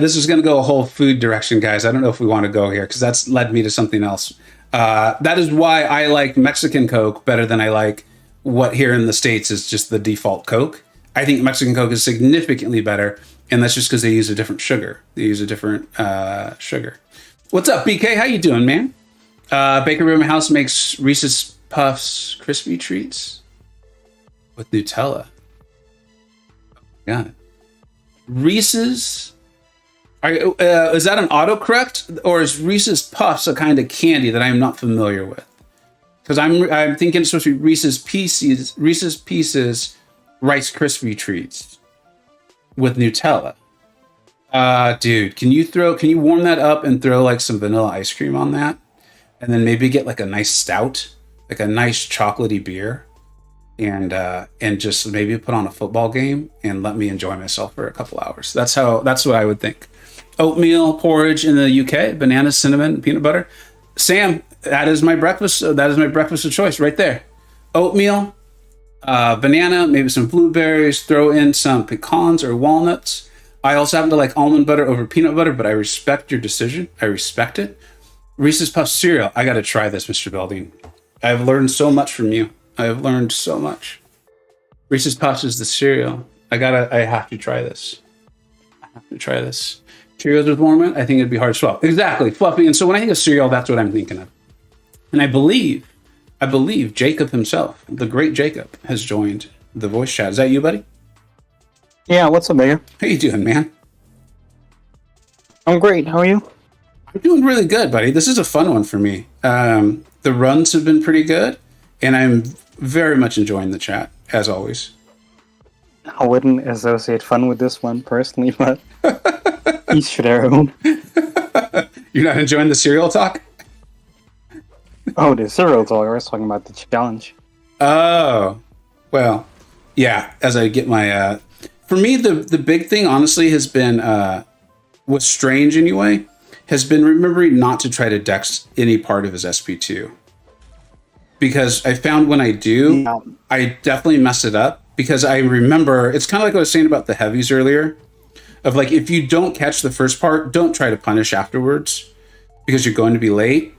A: This is gonna go a whole food direction, guys. I don't know if we want to go here because that's led me to something else. That is why I like Mexican Coke better than I like what here in the States is just the default Coke. I think Mexican Coke is significantly better, and that's just because they use a different sugar. They use a different sugar. What's up, BK? How you doing, man? Bakery in my house makes Reese's Puffs crispy treats with Nutella. Yeah. Reese's, is that an autocorrect, or is Reese's Puffs a kind of candy that I'm not familiar with? Because I'm thinking it's supposed to be Reese's Pieces Rice Krispie treats with Nutella. Dude, can you warm that up and throw like some vanilla ice cream on that, and then maybe get like a nice stout, like a nice chocolatey beer, and just maybe put on a football game and let me enjoy myself for a couple hours. That's what I would think. Oatmeal porridge in the UK, banana, cinnamon, peanut butter. Sam, that is my breakfast. That is my breakfast of choice right there. Oatmeal, banana, maybe some blueberries. Throw in some pecans or walnuts. I also happen to like almond butter over peanut butter, but I respect your decision. I respect it. Reese's Puffs cereal. I got to try this, Mr. Belding. I've learned so much from you. I have learned so much. Reese's Puffs is the cereal. I have to try this. I have to try this. Cheerios with Warmint, I think it'd be hard to swallow. Exactly, fluffy. And so when I think of cereal, that's what I'm thinking of. And I believe Jacob himself, the great Jacob, has joined the voice chat. Is that you, buddy?
B: Yeah, what's up, Mayor?
A: How you doing, man?
B: I'm great. How are you?
A: I'm doing really good, buddy. This is a fun one for me. The runs have been pretty good, and I'm very much enjoying the chat, as always.
B: I wouldn't associate fun with this one personally, but each to their own.
A: You're not enjoying the cereal talk?
B: Oh, the cereal talk. I was talking about the challenge.
A: Oh, well, yeah. As I get my, for me, the big thing, honestly, has been what's strange anyway, has been remembering not to try to dex any part of his SP2. Because I found when I do, yeah, I definitely mess it up. Because I remember, it's kind of like what I was saying about the heavies earlier, of like, if you don't catch the first part, don't try to punish afterwards, because you're going to be late.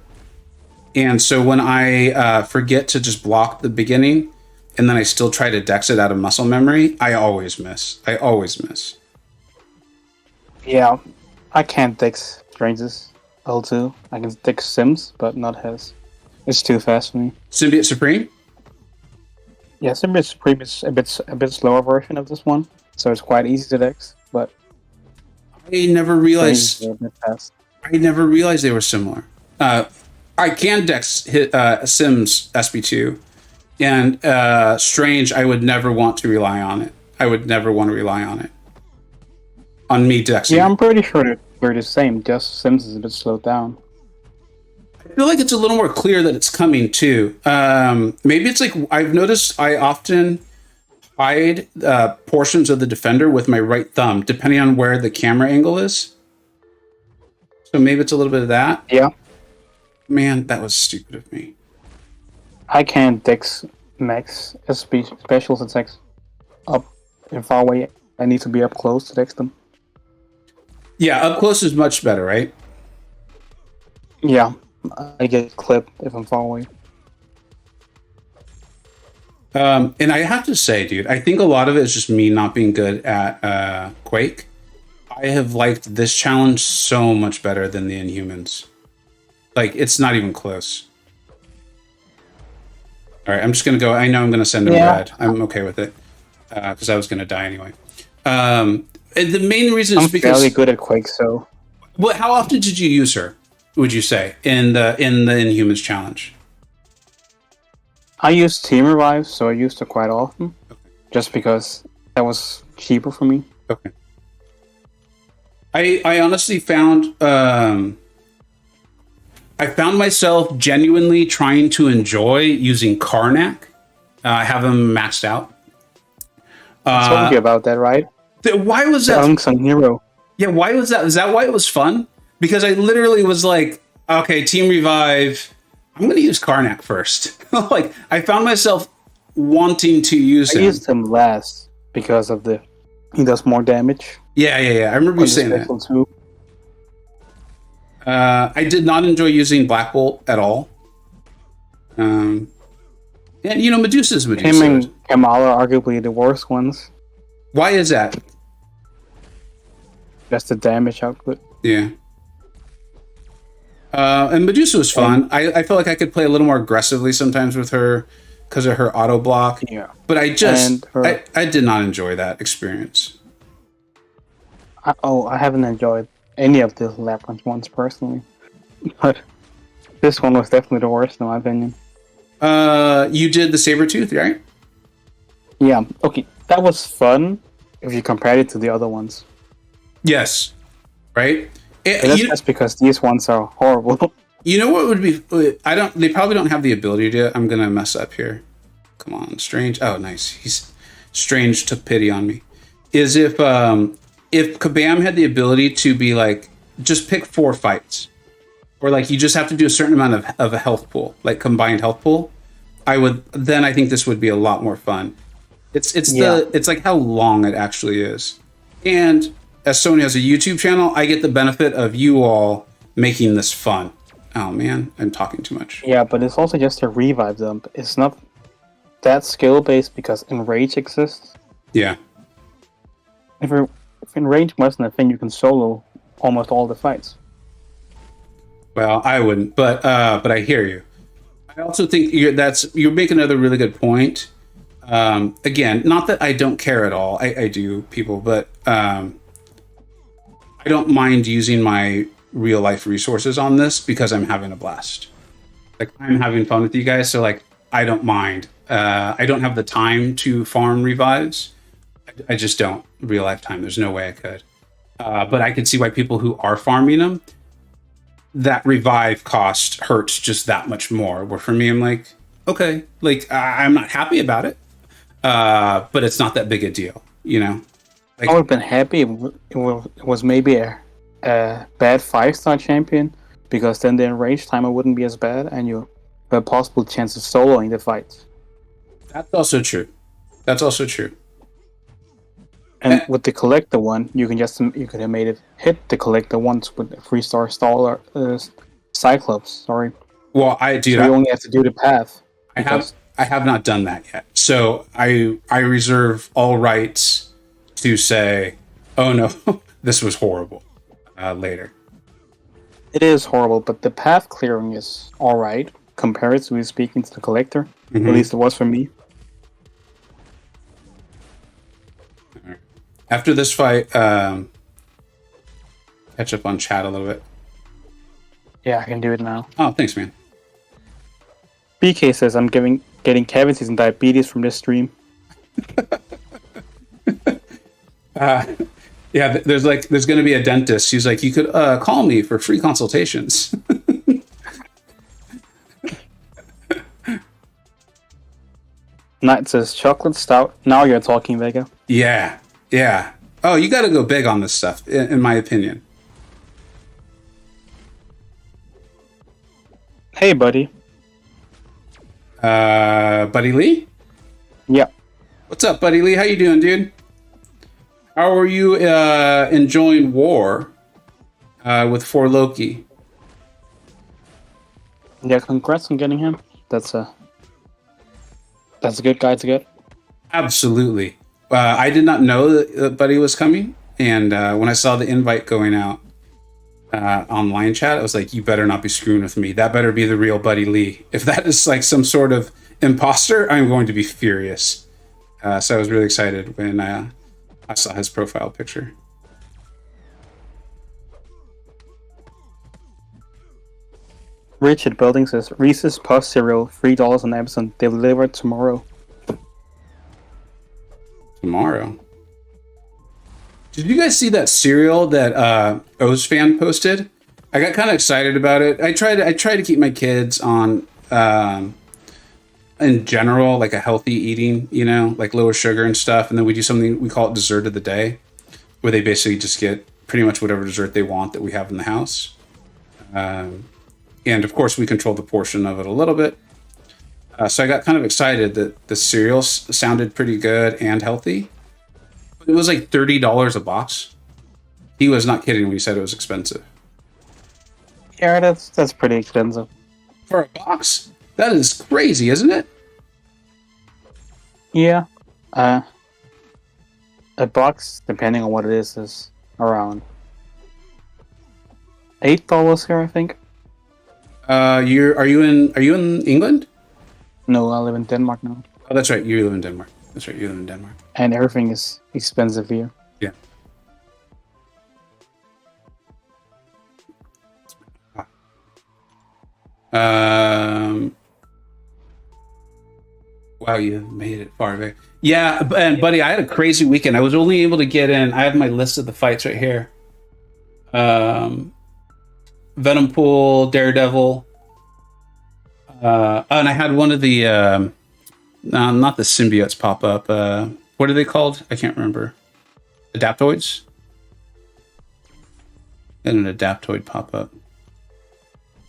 A: And so when I forget to just block the beginning, and then I still try to dex it out of muscle memory, I always miss.
B: Yeah, I can't dex Strange's L2. I can dex Sims, but not his. It's too fast for me.
A: Symbiote Supreme?
B: Yeah, Symbiote Supreme is a bit slower version of this one, so it's quite easy to dex, but
A: I never realized they were similar. I can dex hit Sims SB2, and Strange, I would never want to rely on it. I would never want to rely on it. On me dexing.
B: Yeah, I'm pretty sure they're the same, just Sims is a bit slowed down.
A: I feel like it's a little more clear that it's coming too. Maybe it's like, I've noticed I often hide portions of the defender with my right thumb, depending on where the camera angle is. So maybe it's a little bit of that.
B: Yeah.
A: Man, that was stupid of me.
B: I can't dex max SP specials attacks up and far away. I need to be up close to dex them.
A: Yeah, up close is much better, right?
B: Yeah, I get clipped if I'm far away.
A: And I have to say, dude, I think a lot of it is just me not being good at Quake. I have liked this challenge so much better than the Inhumans. Like, it's not even close. All right, I'm just going to go. I know I'm going to send him red. I'm okay with it because I was going to die anyway. And the main reason is because...
B: I'm fairly good at Quake, so...
A: How often did you use her, would you say, in the Inhumans challenge?
B: I used Team Revive, so I used it quite often. Okay. Just because that was cheaper for me.
A: Okay. I honestly found... I found myself genuinely trying to enjoy using Karnak. I have him maxed out.
B: I told you about that, right?
A: Why was that?
B: The unsung hero.
A: Yeah, why was that? Is that why it was fun? Because I literally was like, okay, Team Revive, I'm going to use Karnak first. Like, I found myself wanting to use him.
B: I used him last because of he does more damage.
A: Yeah. I remember you saying that. Too. I did not enjoy using Black Bolt at all. And, Medusa's Medusa.
B: Him and Kamala are arguably the worst ones.
A: Why is that?
B: That's the damage output.
A: Yeah. And Medusa was fun. I felt like I could play a little more aggressively sometimes with her because of her auto block.
B: Yeah.
A: But I did not enjoy that experience.
B: I haven't enjoyed any of the Labyrinth ones personally. But this one was definitely the worst in my opinion.
A: You did the Sabretooth, right?
B: Yeah. Okay. That was fun if you compared it to the other ones.
A: Yes. Right?
B: That's because these ones are horrible.
A: You know what would be... They probably don't have the ability to... I'm going to mess up here. Come on, Strange. Oh, nice. Strange took pity on me. Is if Kabam had the ability to be like, just pick 4 fights. Or like, you just have to do a certain amount of a health pool. Like, combined health pool. Then I think this would be a lot more fun. It's like how long it actually is. And... as Sony has a YouTube channel, I get the benefit of you all making this fun. Oh man, I'm talking too much.
B: Yeah, but it's also just a revive dump. It's not that skill-based because Enrage exists.
A: Yeah.
B: If Enrage wasn't a thing, you can solo almost all the fights.
A: Well, I wouldn't, but I hear you. I also think you're making another really good point. Again, not that I don't care at all. I do, people, but... I don't mind using my real life resources on this because I'm having a blast. Like, I'm having fun with you guys, so like, I don't mind. I don't have the time to farm revives. I just don't. Real life time. There's no way I could. But I can see why people who are farming them, that revive cost hurts just that much more. Where for me, I'm like, okay, like I'm not happy about it, but it's not that big a deal, you know. Like,
B: I would have been happy if it was maybe a bad 5-star champion, because then the enrage timer wouldn't be as bad, and you have a possible chance of soloing the fights.
A: That's also true.
B: And with the collector one, you could have made it hit the collector once with a 3-star stall Cyclops. Sorry.
A: Well, you
B: only have to do the path.
A: I have not done that yet, so I reserve all rights to say, oh no, this was horrible, later.
B: It is horrible, but the path clearing is alright, comparatively speaking to the collector. Mm-hmm. At least it was for me.
A: After this fight, catch up on chat a little bit.
B: Yeah, I can do it now.
A: Oh, thanks, man.
B: BK says, I'm getting cavities and diabetes from this stream.
A: Yeah, there's going to be a dentist. He's like, you could call me for free consultations.
B: Knight says, chocolate stout. Now you're talking, Vega.
A: Yeah. Oh, you got to go big on this stuff, in my opinion.
B: Hey, buddy.
A: Buddy Lee?
B: Yeah.
A: What's up, Buddy Lee? How you doing, dude? How are you enjoying War with 4 Loki?
B: Yeah, congrats on getting him. That's a good guy to get.
A: Absolutely. I did not know that Buddy was coming, and when I saw the invite going out, online chat. I was like, you better not be screwing with me. That better be the real Buddy Lee. If that is like some sort of imposter, I'm going to be furious. So I was really excited when I saw his profile picture.
B: Richard Building says Reese's Puff cereal $3 on Amazon, delivered tomorrow.
A: Tomorrow. Did you guys see that cereal that O's fan posted? I got kind of excited about it. I try to keep my kids on in general, like a healthy eating, you know, like lower sugar and stuff. And then we do something, we call it dessert of the day, where they basically just get pretty much whatever dessert they want that we have in the house. And of course, we control the portion of it a little bit. So I got kind of excited that the cereal sounded pretty good and healthy. It was like $30 a box. He was not kidding when he said it was expensive.
B: Yeah, that's pretty expensive.
A: For a box? That is crazy, isn't it?
B: Yeah. A box, depending on what it is around $8 here, I think.
A: Are you in England?
B: No, I live in Denmark now.
A: Oh, that's right. You live in Denmark. That's right. You live in Denmark.
B: And everything is expensive here.
A: Yeah. Wow, you made it far away. Yeah, and buddy, I had a crazy weekend. I was only able to get in. I have my list of the fights right here. Venom Pool, Daredevil. And I had one of the, not the symbiotes pop up. What are they called? I can't remember. Adaptoids? And an Adaptoid pop up.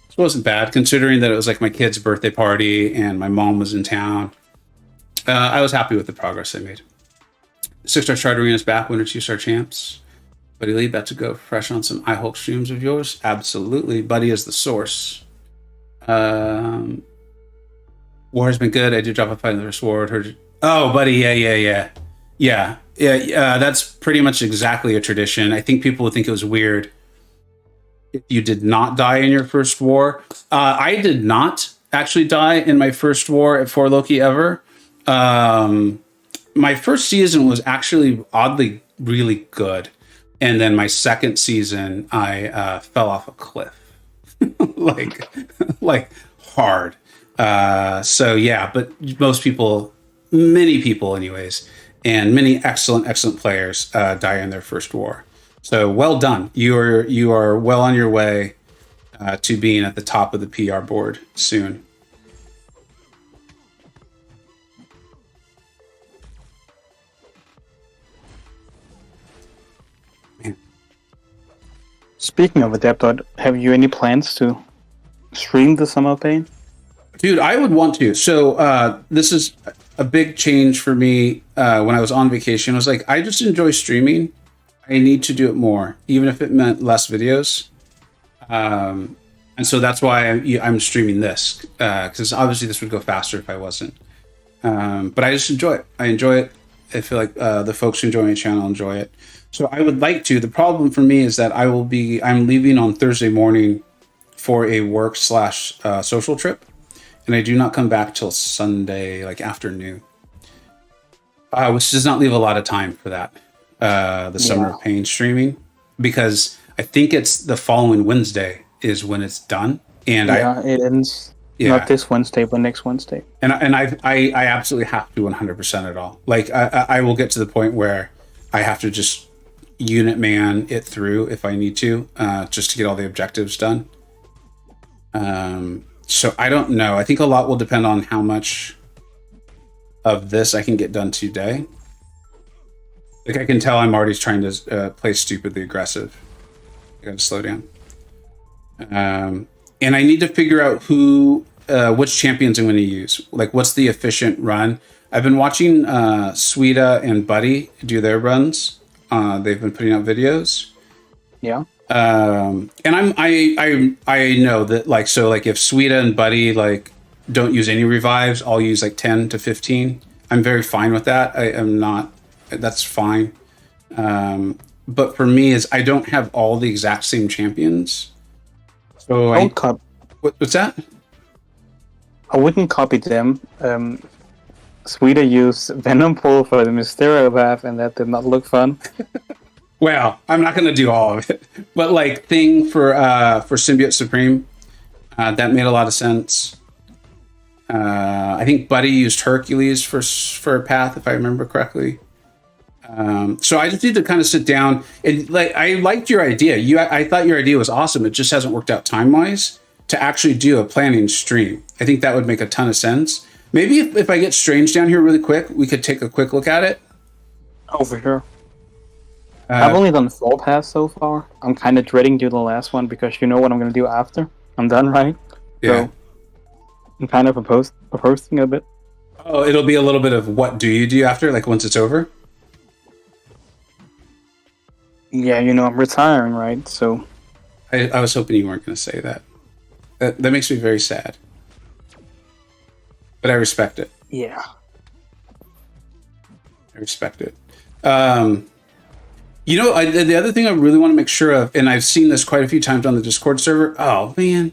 A: This wasn't bad, considering that it was like my kid's birthday party and my mom was in town. I was happy with the progress I made. 6-star Chart Arena's back, winner 2-star champs. Buddy Lee, about to go fresh on some iHulk streams of yours? Absolutely. Buddy is the source. War has been good. I did drop a fight in the sword. Oh, buddy, yeah. That's pretty much exactly a tradition. I think people would think it was weird if you did not die in your first war. I did not actually die in my first war at 4 Loki ever. My first season was actually oddly really good. And then my second season, I fell off a cliff. like hard. So yeah, but many people anyways, and many excellent players die in their first war. So well done. You are well on your way to being at the top of the PR board soon.
B: Speaking of Adaptoid, have you any plans to stream the Summer Pain?
A: Dude, I would want to. So this is a big change for me. When I was on vacation, I was like, I just enjoy streaming. I need to do it more, even if it meant less videos. And so that's why I'm streaming this, because obviously this would go faster if I wasn't. But I just enjoy it. I enjoy it. I feel like the folks who enjoy my channel enjoy it. So I would like to. The problem for me is that I'm leaving on Thursday morning for a work/social trip, and I do not come back till Sunday afternoon, which does not leave a lot of time for that. The Summer of Pain streaming, because I think it's the following Wednesday is when it's done, and
B: it ends. Yeah. Not this Wednesday, but next Wednesday.
A: And I absolutely have to 100% it all. I will get to the point where I have to just unit man it through if I need to, just to get all the objectives done. So I don't know. I think a lot will depend on how much of this I can get done today. I can tell I'm already trying to play stupidly aggressive. I gotta slow down. And I need to figure out which champions I'm going to use. What's the efficient run? I've been watching Suida and Buddy do their runs. They've been putting out videos.
B: Yeah.
A: And I know that if Suida and Buddy don't use any revives, I'll use 10 to 15. I'm very fine with that. I am not. That's fine. but for me is I don't have all the exact same champions. So what's that?
B: I wouldn't copy them. Sweeter used Venom Pool for the Mysterio path, and that did not look fun.
A: Well, I'm not going to do all of it, but like Thing for Symbiote Supreme, that made a lot of sense. I think Buddy used Hercules for a path, if I remember correctly. So I just need to kind of sit down and like I liked your idea. I thought your idea was awesome. It just hasn't worked out time wise to actually do a planning stream. I think that would make a ton of sense. Maybe if I get Strange down here really quick, we could take a quick look at it.
B: Oh, for sure. I've only done 4 paths so far. I'm kind of dreading doing the last one because you know what I'm going to do after. I'm done, right?
A: Yeah.
B: So I'm kind of opposing a bit.
A: Oh, it'll be a little bit of what do you do after, like once it's over?
B: Yeah, you know, I'm retiring, right? So
A: I was hoping you weren't going to say that. That makes me very sad. But I respect it.
B: yeah.
A: I respect it. You know, the other thing I really want to make sure of, and I've seen this quite a few times on the Discord server. Oh, man.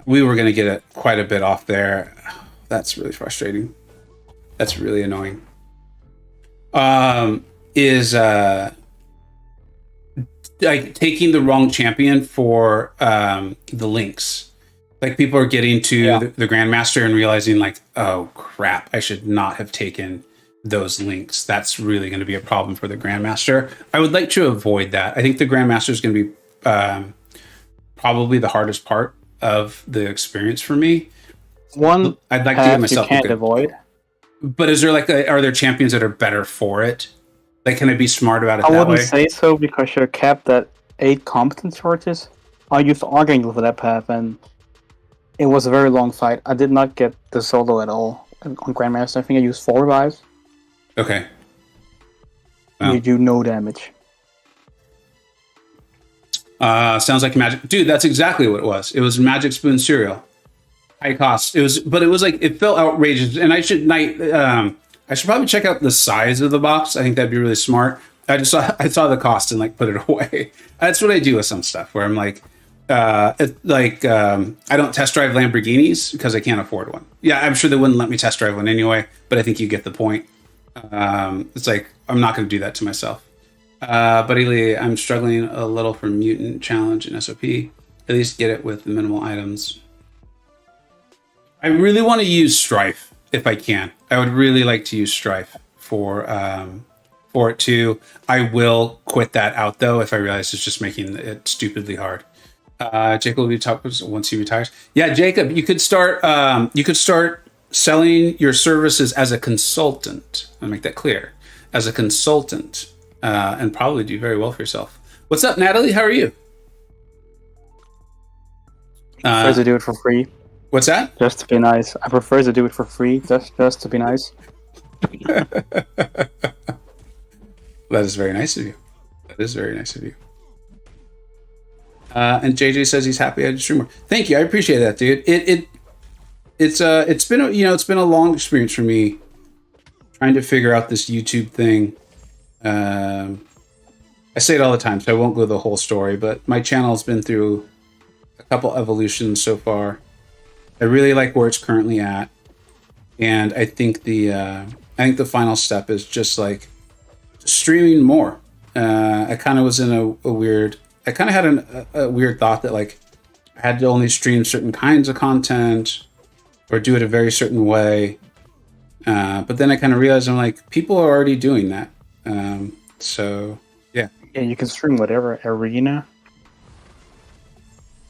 A: We were going to get it quite a bit off there. That's really frustrating. That's really annoying. Is like taking the wrong champion for the links. Like people are getting to the Grandmaster and realizing like, oh crap, I should not have taken those links. That's really going to be a problem for the Grandmaster. I would like to avoid that. I think the Grandmaster is going to be probably the hardest part of the experience for me.
B: One
A: I'd like to give myself
B: you can't avoid.
A: But is there like are there champions that are better for it? Like, can I be smart about it that way?
B: I wouldn't say so because you're capped at 8 competence shortages. I used Archangel for that path, and it was a very long fight. I did not get the solo at all on Grandmaster. I think I used 4 revives.
A: Okay.
B: Wow. You do no damage.
A: Sounds like magic. Dude, that's exactly what it was. It was Magic Spoon cereal. High cost. It was, but it was like, it felt outrageous. And I should probably check out the size of the box. I think that'd be really smart. I saw the cost and like put it away. That's what I do with some stuff where I'm like, I don't test drive Lamborghinis because I can't afford one. Yeah, I'm sure they wouldn't let me test drive one anyway, but I think you get the point. It's like, I'm not going to do that to myself. Buddy Lee, I'm struggling a little for Mutant Challenge and SOP. At least get it with the minimal items. I really want to use Strife if I can. I would really like to use Strife for it too. I will quit that out though if I realize it's just making it stupidly hard. Jacob will be top once he retires. Yeah, Jacob, you could start selling your services as a consultant. I'll make that clear. As a consultant, and probably do very well for yourself. What's up, Natalie? How are you?
B: I prefer to do it for free.
A: What's that?
B: Just to be nice. I prefer to do it for free, just to be nice.
A: That is very nice of you. That is very nice of you. And JJ says he's happy I did stream more. Thank you. I appreciate that, dude. It's been a long experience for me trying to figure out this YouTube thing. I say it all the time, so I won't go the whole story, but my channel has been through a couple evolutions so far. I really like where it's currently at, and I think the final step is just like streaming more. I kind of was in a weird. I kind of had a weird thought that like I had to only stream certain kinds of content or do it a very certain way. But then I kind of realized I'm like, people are already doing that. So yeah.
B: Yeah, you can stream whatever arena.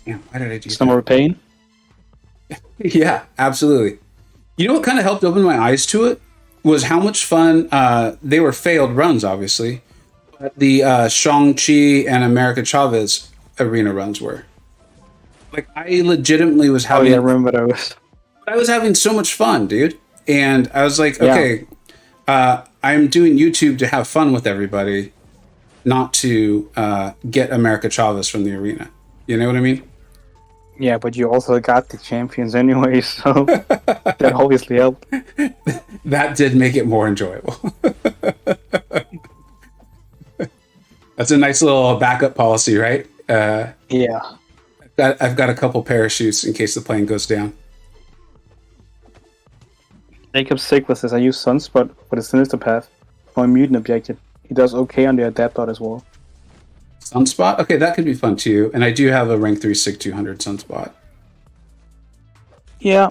A: Yeah, why did I do
B: Summer Pain?
A: Yeah, absolutely. You know what kind of helped open my eyes to it was how much fun they were failed runs, obviously. But the Shang-Chi and America Chavez arena runs were. Like I legitimately was having.
B: Oh yeah, I remember those.
A: I was having so much fun, dude, and I was like, okay, I'm doing YouTube to have fun with everybody, not to get America Chavez from the arena. You know what I mean?
B: Yeah, but you also got the champions anyway, so that obviously helped.
A: That did make it more enjoyable. That's a nice little backup policy, right?
B: Yeah.
A: I've got a couple parachutes in case the plane goes down.
B: Jacob Sigler says I use Sunspot for the Sinister Path for a mutant objective. He does okay on the Adapt dot as well.
A: Sunspot? Okay, that could be fun too. And I do have a rank 3 SIG 200 Sunspot.
B: Yeah.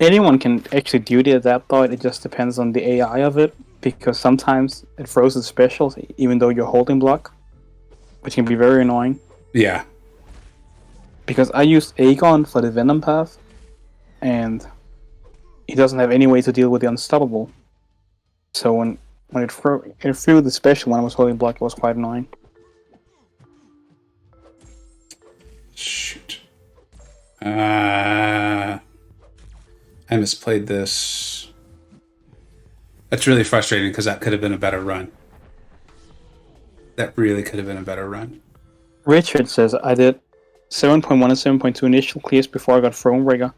B: Anyone can actually do the Adapt dot, it just depends on the AI of it, because sometimes it throws the specials even though you're holding block, which can be very annoying.
A: Yeah.
B: Because I used Aegon for the Venom path, and he doesn't have any way to deal with the Unstoppable. So when it threw the special when I was holding block, it was quite annoying.
A: Shoot. I misplayed this. That's really frustrating because that could have been a better run. That really could have been a better run.
B: Richard says, I did 7.1 and 7.2 initial clears before I got Thronebreaker.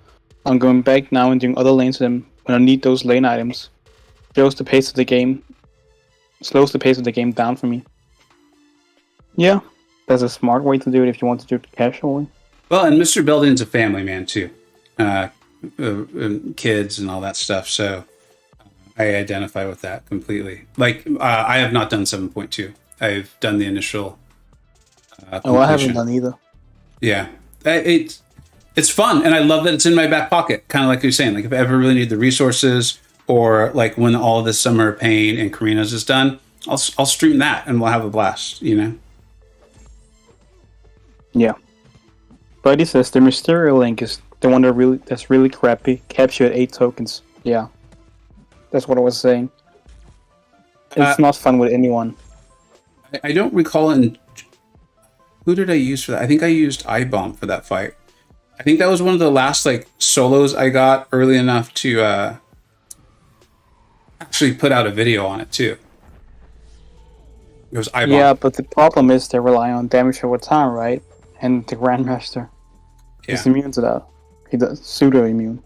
B: I'm going back now and doing other lanes with them when I need those lane items. Slows the pace of the game down for me. Yeah, that's a smart way to do it if you want to do it casually.
A: Well, and Mr. Building's a family man too. Kids and all that stuff, so I identify with that completely. Like, I have not done 7.2. I've done the initial
B: I haven't done either.
A: Yeah. It's fun, and I love that it's in my back pocket, kind of like you're saying. Like, if I ever really need the resources, or like when all this Summer of Pain and Carina's is done, I'll stream that, and we'll have a blast, you know?
B: Yeah. Buddy says, the Mysterio link is the one that's really crappy. Capture at 8 tokens. Yeah. That's what I was saying. It's not fun with anyone.
A: I don't recall who did I use for that? I think I used iBomb for that fight. I think that was one of the last like solos I got early enough to actually put out a video on it too. It was iBomb.
B: Yeah, but the problem is they rely on damage over time, right? And the Grandmaster is immune to that. He does pseudo immune.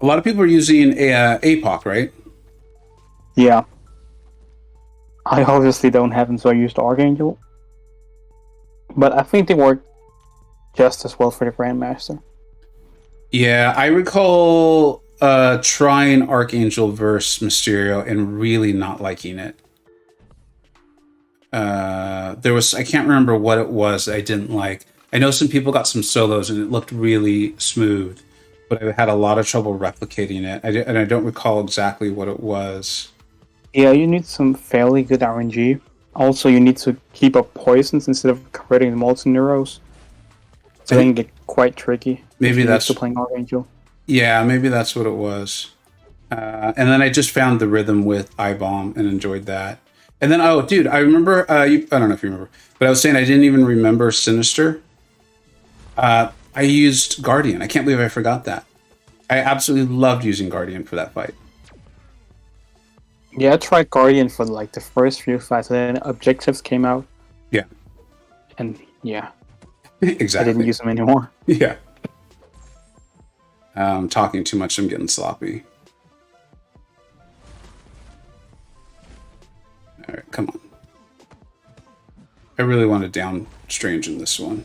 A: A lot of people are using APOC, right?
B: Yeah. I obviously don't have them, so I used Archangel. But I think they work just as well for the Grandmaster.
A: Yeah, I recall trying Archangel versus Mysterio and really not liking it. I can't remember what it was I didn't like. I know some people got some solos and it looked really smooth, but I had a lot of trouble replicating it. And I don't recall exactly what it was.
B: Yeah, you need some fairly good RNG. Also, you need to keep up poisons instead of converting them all to Neuros. So then get quite tricky.
A: Maybe that's
B: playing Archangel.
A: Yeah, maybe that's what it was. And then I just found the rhythm with iBomb and enjoyed that. And then, oh, dude, I remember. I don't know if you remember, but I was saying I didn't even remember Sinister. I used Guardian. I can't believe I forgot that. I absolutely loved using Guardian for that fight.
B: Yeah, I tried Guardian for like the first few fights, and then objectives came out.
A: Yeah.
B: And yeah.
A: Exactly.
B: I didn't use them anymore.
A: Yeah. I'm talking too much. I'm getting sloppy. All right, come on. I really want to down Strange in this one.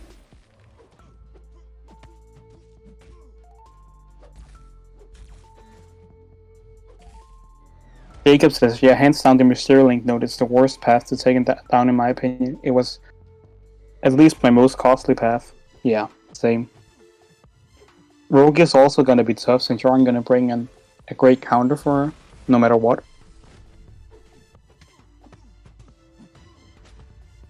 B: Jacob says, yeah, hands down the Mysterio Link node is the worst path to take it down in my opinion. It was at least my most costly path. Yeah, same. Rogue is also going to be tough since you aren't going to bring in a great counter for her, no matter what.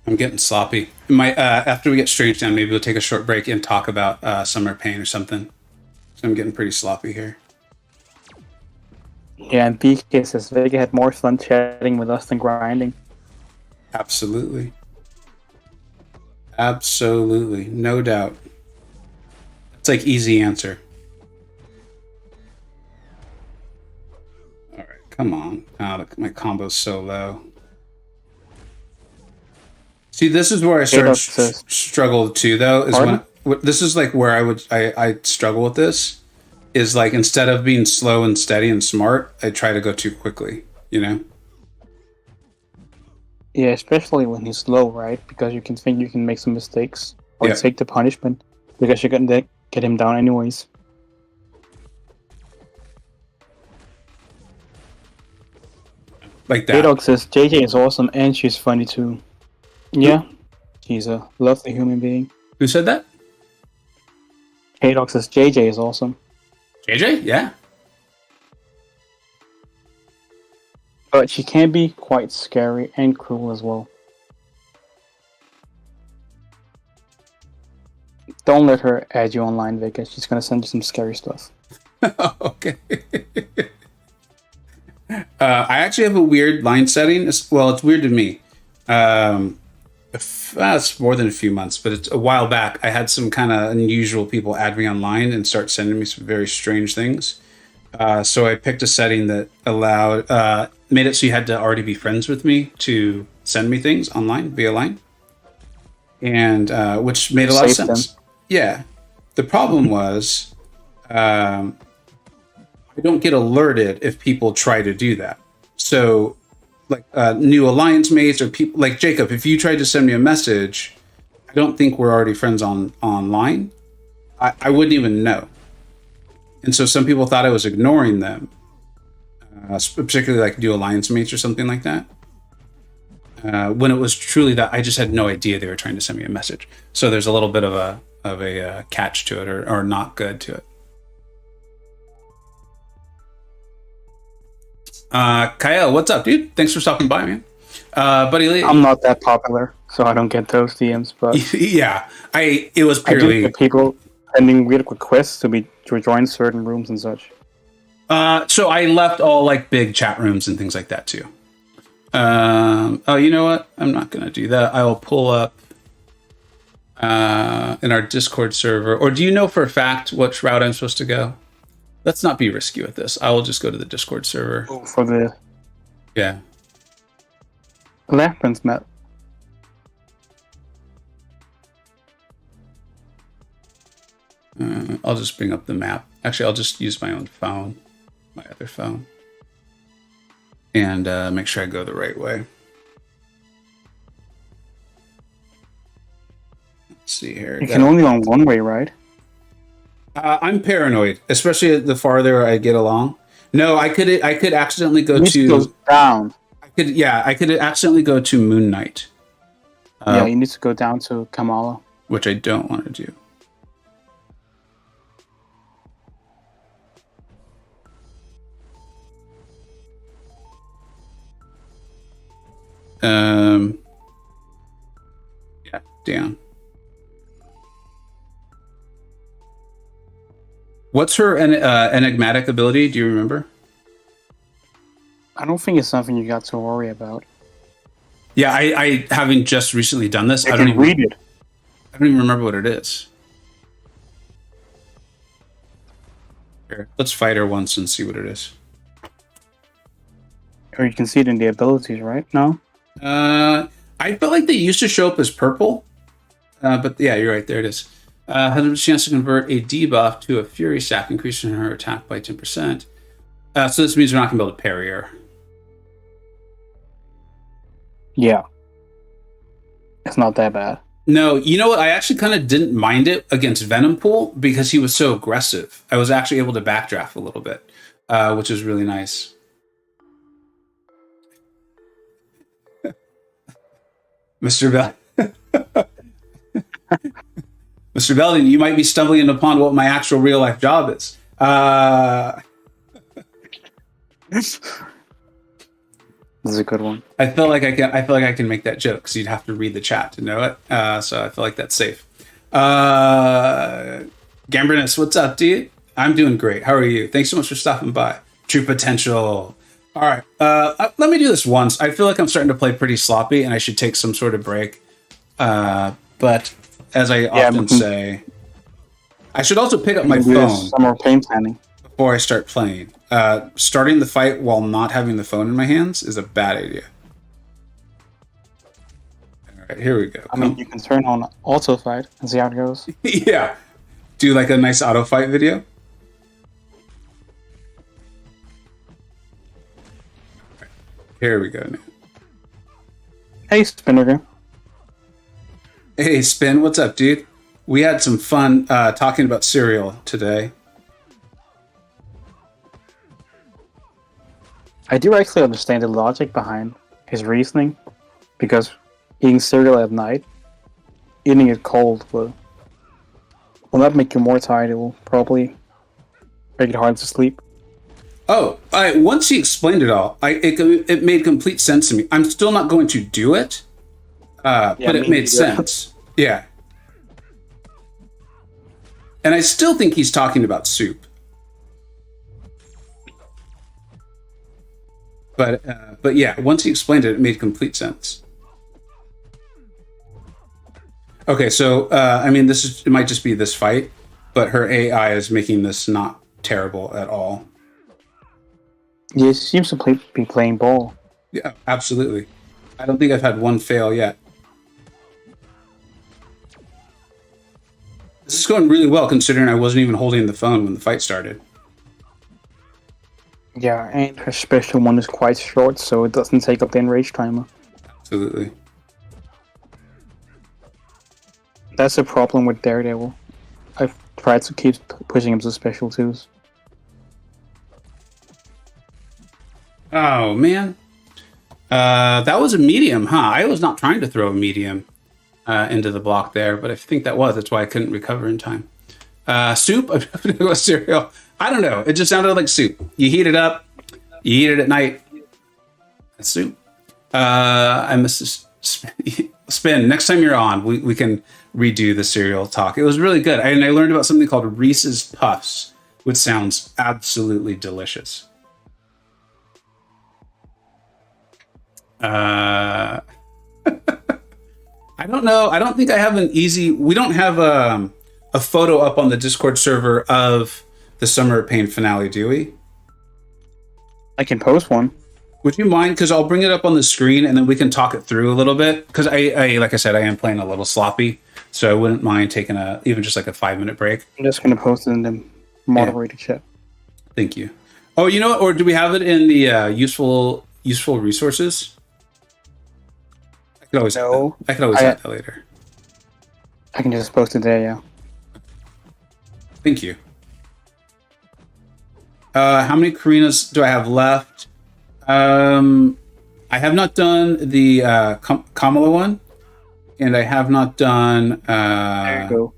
A: I'm getting sloppy. After we get Strange down, maybe we'll take a short break and talk about Summer Pain or something. So I'm getting pretty sloppy here.
B: Yeah, and BK says Vega had more fun chatting with us than grinding.
A: Absolutely. Absolutely. No doubt. It's like easy answer. Alright, come on. Oh, my combo's so low. See, this is where I started struggle too, though. Is this is like where I struggle with this. Is like instead of being slow and steady and smart, I try to go too quickly. You know.
B: Yeah, especially when he's low, right? Because you can think you can make some mistakes or
A: Yeah.
B: take the punishment because you're gonna get him down anyways.
A: Like that.
B: K-Dog says JJ is awesome and she's funny too. Yeah, she's a lovely human being.
A: Who said that?
B: K-Dog says JJ is awesome.
A: JJ? Yeah.
B: But she can be quite scary and cruel as well. Don't let her add you online, Vika. She's gonna send you some scary stuff.
A: Okay. I actually have a weird line setting. Well, it's weird to me. It's more than a few months, but it's a while back. I had some kind of unusual people add me online and start sending me some very strange things. So I picked a setting that allowed, made it so you had to already be friends with me to send me things online via line, and which made a lot of sense. Yeah. The problem was, I don't get alerted if people try to do that. So, like new alliance mates or people like Jacob, if you tried to send me a message, I don't think we're already friends online. I wouldn't even know. And so some people thought I was ignoring them, particularly like new alliance mates or something like that. When it was truly that I just had no idea they were trying to send me a message. So there's a little bit of a catch to it, or not good to it. Kyle, what's up, dude? Thanks for stopping by, man. Buddy Lee.
B: I'm not that popular, so I don't get those DMs. But
A: yeah, it was purely
B: I do get people sending weird requests to join certain rooms and such.
A: So I left all like big chat rooms and things like that too. Oh, you know what? I'm not gonna do that. I will pull up in our Discord server. Or do you know for a fact which route I'm supposed to go? Let's not be risky with this. I will just go to the Discord server.
B: For the Labyrinth map.
A: I'll just bring up the map. Actually, I'll just use my own phone, my other phone, and make sure I go the right way. Let's see here.
B: You can only on one way, right?
A: I'm paranoid, especially the farther I get along. No, I could accidentally go to
B: go down.
A: I could accidentally go to Moon Knight.
B: Yeah, you need to go down to Kamala,
A: which I don't want to do. Yeah, down. What's her enigmatic ability? Do you remember?
B: I don't think it's something you got to worry about.
A: Yeah, I having just recently done this,
B: I don't even read it.
A: I don't even remember what it is. Here, let's fight her once and see what it is.
B: Or you can see it in the abilities, right? No?
A: I felt like they used to show up as purple. But yeah, you're right. There it is. Has a chance to convert a debuff to a Fury Sack, increasing her attack by 10%. So this means we're not going to be able to parry her.
B: Yeah. It's not that bad.
A: No, you know what? I actually kind of didn't mind it against Venompool because he was so aggressive. I was actually able to backdraft a little bit, which is really nice. Mr. Bell. Mr. Belden, you might be stumbling upon what my actual real life job is.
B: This is a good one.
A: I feel like I can make that joke because you'd have to read the chat to know it. So I feel like that's safe. Gambrinus, what's up, dude? I'm doing great. How are you? Thanks so much for stopping by. True potential. All right. Let me do this once. I feel like I'm starting to play pretty sloppy, and I should take some sort of break. But as I often say, I should also pick up my phone.
B: Some more pain planning
A: before I start playing. Starting the fight while not having the phone in my hands is a bad idea. All right, here we go.
B: I mean, you can turn on auto fight and see how it goes.
A: Yeah. Do like a nice auto fight video. Here we go now.
B: Hey, Spinner.
A: Hey, Spin, what's up, dude? We had some fun talking about cereal today.
B: I do actually understand the logic behind his reasoning, because eating cereal at night, eating it cold will not make you more tired. It will probably make it hard to sleep.
A: Oh, once he explained it all, it made complete sense to me. I'm still not going to do it, but it made sense. Yeah. And I still think he's talking about soup. But yeah, once he explained it, it made complete sense. Okay, so I mean, it might just be this fight, but her AI is making this not terrible at all.
B: Yeah, he seems to be playing ball.
A: Yeah, absolutely. I don't think I've had one fail yet. This is going really well, considering I wasn't even holding the phone when the fight started.
B: Yeah, and her special one is quite short, so it doesn't take up the enrage timer.
A: Absolutely.
B: That's a problem with Daredevil. I've tried to keep pushing him to special twos.
A: Oh, man. That was a medium, huh? I was not trying to throw a medium into the block there, but I think that was. That's why I couldn't recover in time. Soup? I'm going to go with cereal. I don't know. It just sounded like soup. You heat it up. You eat it at night. That's soup. I must Spin. Next time you're on, we can redo the cereal talk. It was really good. And I learned about something called Reese's Puffs, which sounds absolutely delicious. I don't know. I don't think I have an easy... We don't have a photo up on the Discord server of the Summer of Pain finale, do we?
B: I can post one.
A: Would you mind? Because I'll bring it up on the screen and then we can talk it through a little bit. Because I like I said, I am playing a little sloppy, so I wouldn't mind taking even just like a 5-minute break.
B: I'm just going to post it in the moderator chat.
A: Thank you. Oh, you know what? Or do we have it in the useful resources? I could always add that later.
B: I can just post it there, yeah.
A: Thank you. How many Carinas do I have left? I have not done the Kamala one, and I have not done
B: there you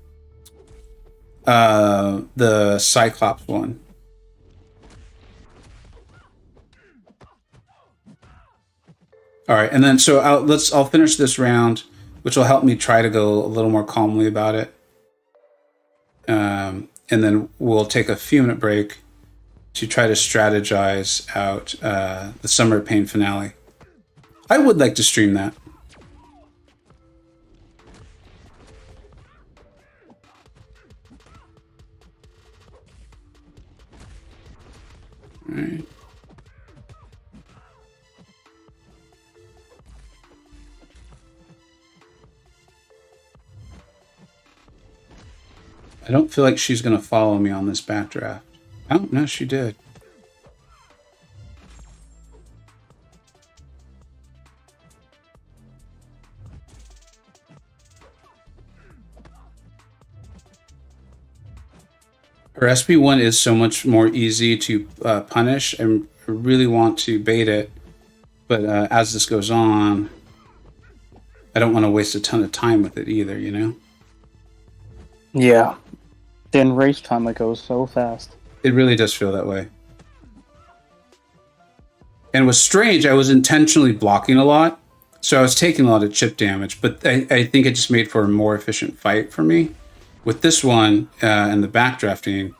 A: go. The Cyclops one. All right, and then so I'll finish this round, which will help me try to go a little more calmly about it. And then we'll take a few-minute break to try to strategize out the Summer of Pain finale. I would like to stream that. All right. I don't feel like she's going to follow me on this backdraft. Oh, no, she did. Her SP1 is so much more easy to punish, and I really want to bait it. But as this goes on, I don't want to waste a ton of time with it either, you know?
B: Yeah. The enrage timer goes so fast.
A: It really does feel that way. And it was strange, I was intentionally blocking a lot, so I was taking a lot of chip damage, but I think it just made for a more efficient fight for me. With this one and the backdrafting,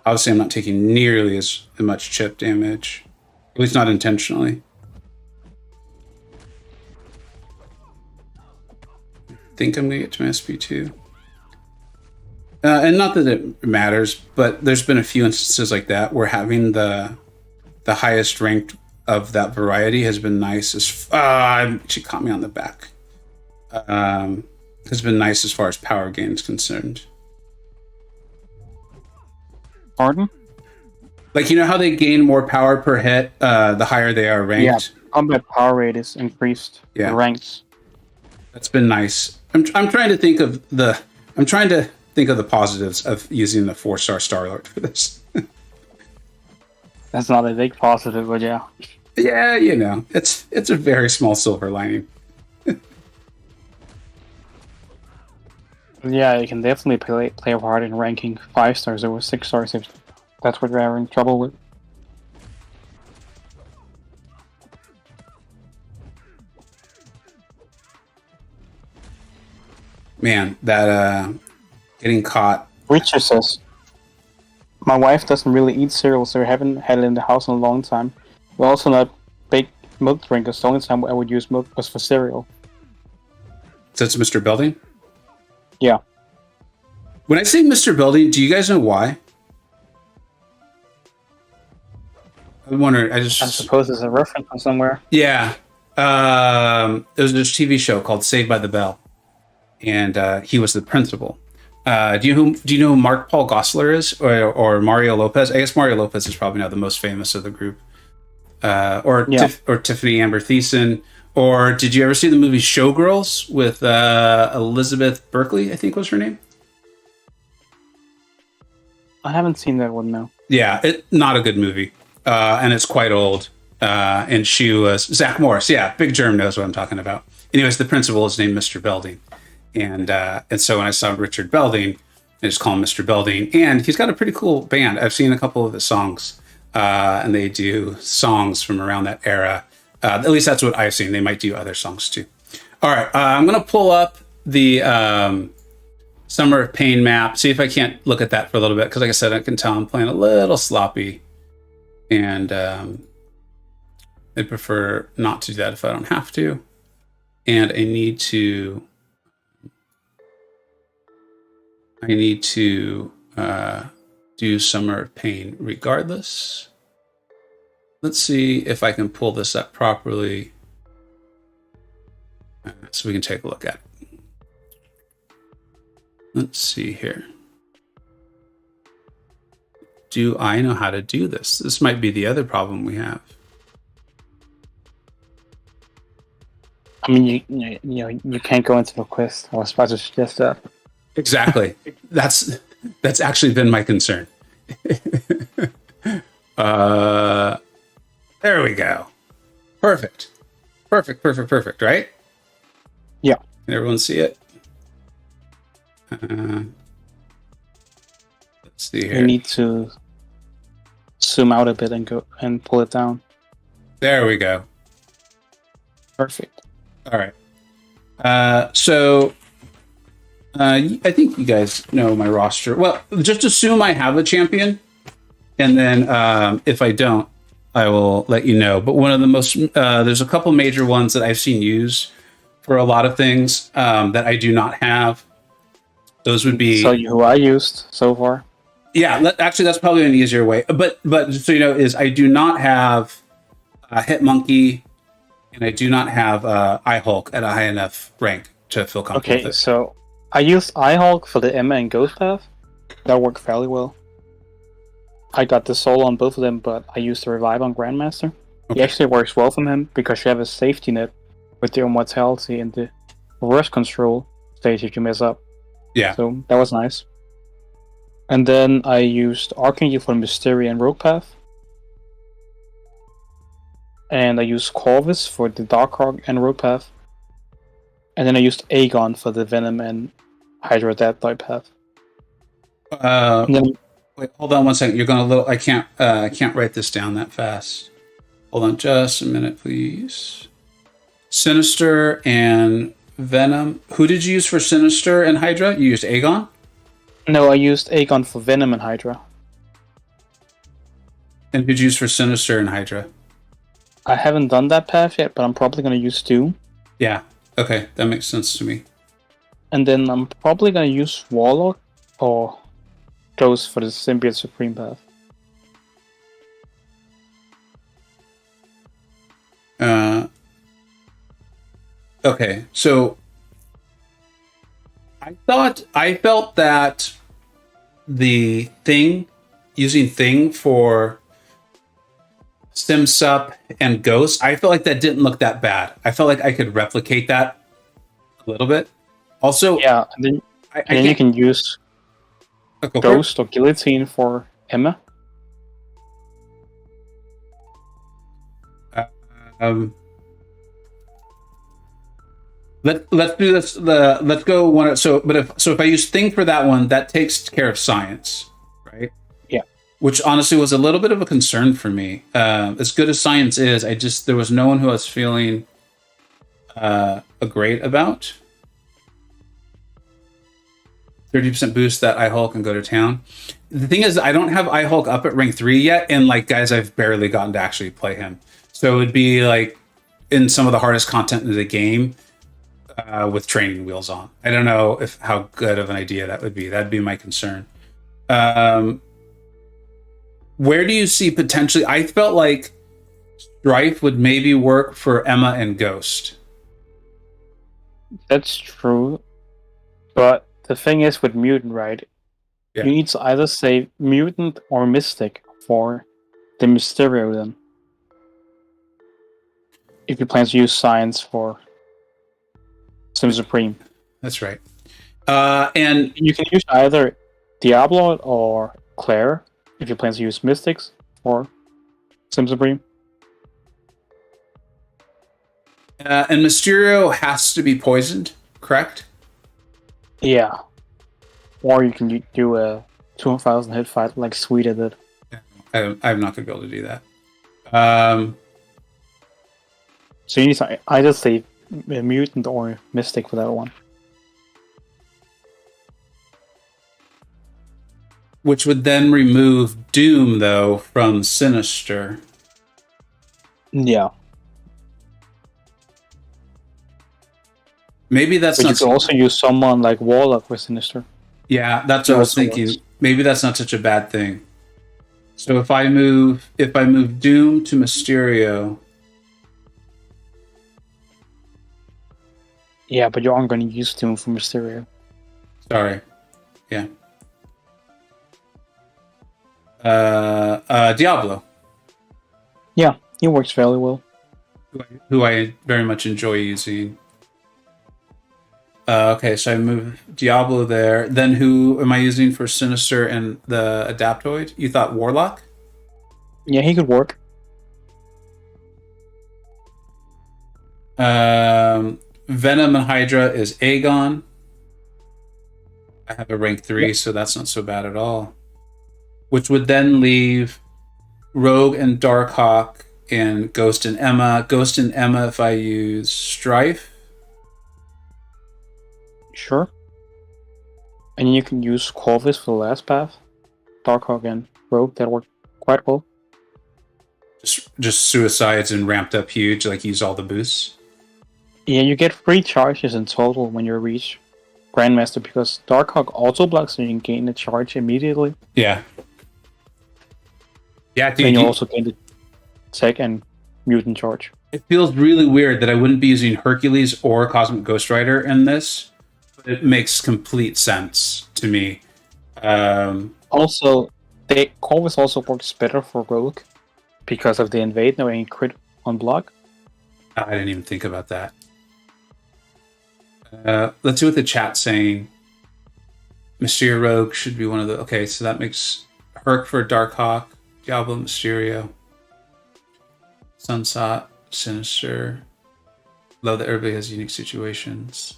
A: obviously I'm not taking nearly as much chip damage, at least not intentionally. I think I'm going to get to my SP2. And not that it matters, but there's been a few instances like that where having the highest ranked of that variety has been nice. She caught me on the back. Has been nice as far as power gain is concerned.
B: Pardon?
A: Like, you know how they gain more power per hit the higher they are ranked?
B: Yeah, combat power rate is increased.
A: Yeah.
B: The ranks.
A: That's been nice. I'm trying to think of the positives of using the 4-star Star-Lord for this.
B: That's not a big positive, but yeah.
A: Yeah, it's a very small silver lining.
B: Yeah, you can definitely play a part in ranking 5 stars over 6 stars if that's what you're having trouble with.
A: Man, that getting caught.
B: Richard says, my wife doesn't really eat cereal, so we haven't had it in the house in a long time. We're also not big milk drinkers. The only time I would use milk was for cereal.
A: So it's Mr. Belding?
B: Yeah.
A: When I say Mr. Belding, do you guys know why? I wonder. I
B: suppose there's a reference from somewhere.
A: Yeah. There's this TV show called Saved by the Bell, and he was the principal. Do you know who Mark Paul Gosselaar is, or Mario Lopez? I guess Mario Lopez is probably now the most famous of the group. Or Tiffany Amber Thiessen. Or did you ever see the movie Showgirls with Elizabeth Berkley, I think was her name?
B: I haven't seen that one, no.
A: Yeah, not a good movie. And it's quite old. And she was Zach Morris. Yeah, Big Germ knows what I'm talking about. Anyways, the principal is named Mr. Belding. And so when I saw Richard Belding, I just call him Mr. Belding. And he's got a pretty cool band. I've seen a couple of his songs. And they do songs from around that era. At least that's what I've seen. They might do other songs too. All right, I'm going to pull up the Summer of Pain map, see if I can't look at that for a little bit, because like I said, I can tell I'm playing a little sloppy. And I prefer not to do that if I don't have to. And I need to do Summer of Pain regardless. Let's see if I can pull this up properly so we can take a look at it. Let's see here. Do I know how to do this? This might be the other problem we have.
B: I mean, you can't go into the quest. I was about to suggest that.
A: Exactly. That's actually been my concern. There we go. Perfect, right?
B: Yeah.
A: Can everyone see it? Let's see here.
B: You need to zoom out a bit and go and pull it down.
A: There we go.
B: Perfect.
A: All right. So I think you guys know my roster. Well, just assume I have a champion, and then if I don't, I will let you know. But one of the most, there's a couple major ones that I've seen used for a lot of things that I do not have. Those would be...
B: So who I used so far?
A: Yeah, actually, that's probably an easier way. But so you know, is I do not have Hitmonkey, and I do not have iHulk at a high enough rank to feel comfortable with it.
B: Okay, so I used iHulk for the Emma and Ghost path. That worked fairly well. I got the soul on both of them, but I used the revive on Grandmaster.
A: Okay.
B: It actually works well from him because you have a safety net with your mortality and the reverse control stage if you mess up.
A: Yeah.
B: So that was nice. And then I used Archangel for the Mystery and Rogue path. And I used Corvus for the Darkhawk and Rogue path. And then I used Aegon for the Venom and Hydra Death type path. And then,
A: wait, hold on one second. You're going a little. I can't write this down that fast. Hold on, just a minute, please. Sinister and Venom. Who did you use for Sinister and Hydra? You used Aegon?
B: no, I used Aegon for Venom and Hydra.
A: And who'd you use for Sinister and Hydra?
B: I haven't done that path yet, but I'm probably going to use Stu.
A: Yeah. Okay, that makes sense to me.
B: And then I'm probably going to use Warlock or Ghost for the Symbiote Supreme path.
A: Okay, so I felt that the Thing, using Thing for Simsup and Ghost, I felt like that didn't look that bad. I felt like I could replicate that a little bit. Also,
B: Yeah, and then,
A: I
B: and then you
A: can't
B: can use
A: go for it.
B: Ghost or Guillotine for Emma.
A: Um, let's do this. Let's go one. If I use Thing for that one, that takes care of science, right?
B: Yeah.
A: Which honestly was a little bit of a concern for me. As good as science is, there was no one who I was feeling great about. 30% boost that iHulk and go to town. The thing is, I don't have iHulk up at rank 3 yet, and like guys, I've barely gotten to actually play him. So it'd be like in some of the hardest content in the game with training wheels on. I don't know how good of an idea that would be. That'd be my concern. Where do you see potentially? I felt like Strife would maybe work for Emma and Ghost.
B: That's true. But the thing is with Mutant, right?
A: Yeah.
B: You need to either say Mutant or Mystic for the Mysterio then. If you plan to use Science for Sim Supreme.
A: That's right. And
B: you can use either Diablo or Claire if you plan to use Mystics for Sim Supreme.
A: And Mysterio has to be poisoned, correct?
B: Yeah. Or you can do a 2,000 hit fight like Sweeta did.
A: I'm not going to be able to do that.
B: So you need to either say Mutant or Mystic for that one.
A: Which would then remove Doom, though, from Sinister.
B: Yeah.
A: Maybe that's
B: but
A: not.
B: You could also use someone like Warlock for Sinister.
A: Yeah, that's what I was thinking. Works. Maybe that's not such a bad thing. So if I move Doom to Mysterio.
B: Yeah, but you aren't going to use Doom for Mysterio.
A: Sorry. Yeah. Diablo.
B: Yeah, he works fairly well.
A: Who I very much enjoy using. Okay, so I move Diablo there. Then who am I using for Sinister and the Adaptoid? You thought Warlock?
B: Yeah, he could work.
A: Venom and Hydra is Aegon. I have a rank 3, so that's not so bad at all. Which would then leave Rogue and Darkhawk and Ghost and Emma. Ghost and Emma if I use Strife.
B: Sure. And you can use Corvus for the last path. Darkhawk and Rogue, that worked quite well.
A: Just suicides and ramped up huge, like use all the boosts.
B: Yeah, you get 3 charges in total when you reach Grandmaster because Darkhawk auto blocks and you can gain the charge immediately.
A: Yeah. Yeah, dude.
B: Then you also gain the tech and mutant charge.
A: It feels really weird that I wouldn't be using Hercules or Cosmic Ghost Rider in this. But it makes complete sense to me.
B: Also, Corvus also works better for Rogue because of the invade now and crit on block.
A: I didn't even think about that. Let's see what the chat's saying. Mysterio Rogue should be one of the... Okay, so that makes Herc for Darkhawk, Diablo Mysterio, Sunshot, Sinister. Love that everybody has unique situations.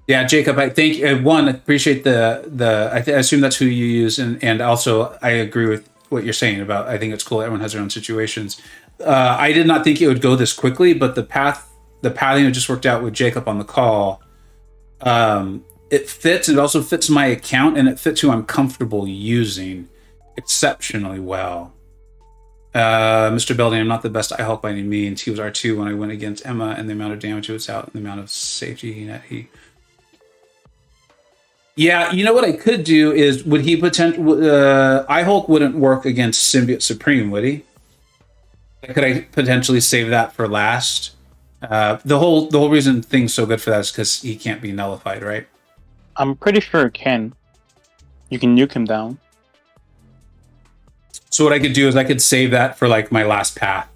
A: Yeah, Jacob, I think one, appreciate I assume that's who you use, and also I agree with what you're saying about. I think it's cool. Everyone has their own situations. I did not think it would go this quickly, but the pathing that just worked out with Jacob on the call. It fits. It also fits my account, and it fits who I'm comfortable using exceptionally well. Mr. Belding, I'm not the best iHulk by any means. He was R2 when I went against Emma, and the amount of damage he was out, and the amount of safety he. Yeah, you know what I could do is would he iHulk wouldn't work against Symbiote Supreme, would he? Could I potentially save that for last? The whole reason Thing's so good for that is because he can't be nullified, right?
B: I'm pretty sure it can. You can nuke him down.
A: So what I could do is I could save that for like my last path,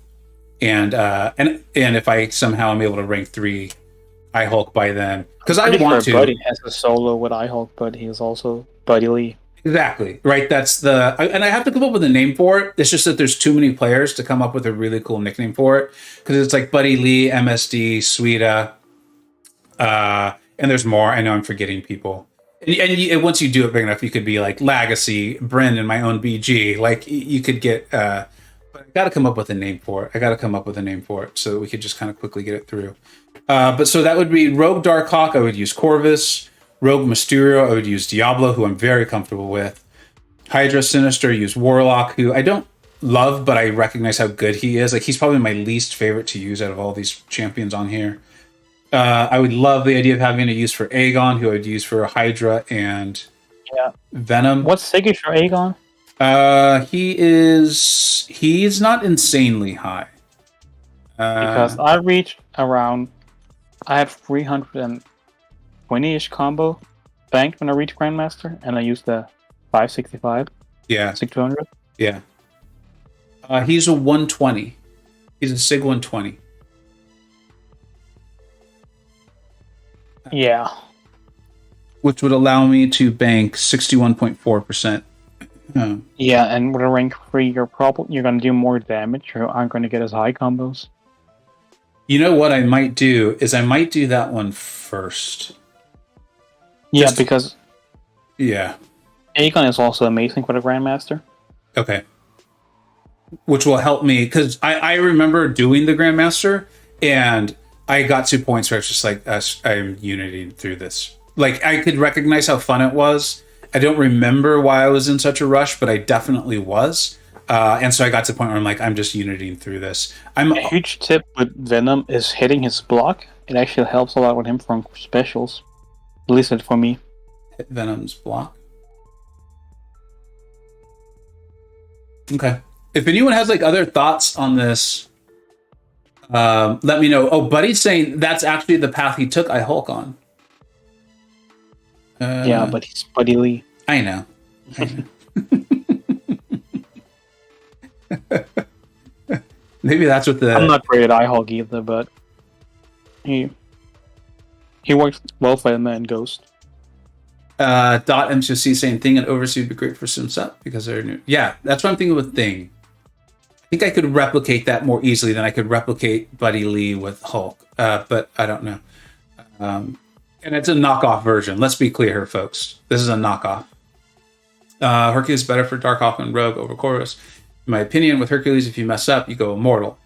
A: and if I somehow am able to rank 3 I Hulk by then because I
B: Pretty
A: want
B: sure
A: to.
B: Buddy has a solo with iHulk, but he is also Buddy Lee.
A: Exactly. Right. And I have to come up with a name for it. It's just that there's too many players to come up with a really cool nickname for it. Because it's like Buddy Lee, MSD, Suida, and there's more. I know I'm forgetting people. And once you do it big enough, you could be like Legacy, Bryn, and my own BG. Like you could get, but I got to come up with a name for it. I got to come up with a name for it so that we could just kind of quickly get it through. But so that would be Rogue Darkhawk. I would use Corvus. Rogue Mysterio, I would use Diablo, who I'm very comfortable with. Hydra Sinister, use Warlock, who I don't love, but I recognize how good he is. Like, he's probably my least favorite to use out of all these champions on here. I would love the idea of having a use for Aegon, who I would use for Hydra and Venom.
B: What's signature Aegon?
A: He's not insanely high.
B: Because I reached around, I had 320-ish combo banked when I reached Grandmaster, and I used the 565.
A: Yeah.
B: 6200.
A: Yeah. He's a 120. He's a SIG 120.
B: Yeah.
A: Which would allow me to bank 61.4%.
B: Yeah, and with a rank 3, you're going to do more damage. You aren't going to get as high combos.
A: You know what I might do is I might do that one first.
B: Yeah, because
A: yeah,
B: Aegon is also amazing for the Grandmaster.
A: Okay. Which will help me because I remember doing the Grandmaster and I got to points where it's just like I'm uniting through this. Like I could recognize how fun it was. I don't remember why I was in such a rush, but I definitely was. And so I got to the point where I'm like, I'm just uniting through this.
B: A huge tip with Venom is hitting his block. It actually helps a lot with him from specials. At least it for me.
A: Hit Venom's block. Okay. If anyone has like other thoughts on this, let me know. Oh, Buddy's saying that's actually the path he took I Hulk on.
B: Yeah, but he's Buddy Lee.
A: I know. Maybe that's what
B: I'm not great at iHulk either, but he works well for him and Ghost.
A: Dot MCoC saying Thing and Overseas would be great for SimSup because they're new. Yeah, that's what I'm thinking with Thing. I think I could replicate that more easily than I could replicate Buddy Lee with Hulk, but I don't know. And it's a knockoff version. Let's be clear here, folks. This is a knockoff. Hercules is better for Darkhawk and Rogue over Corvus. In my opinion, with Hercules, if you mess up, you go Immortal,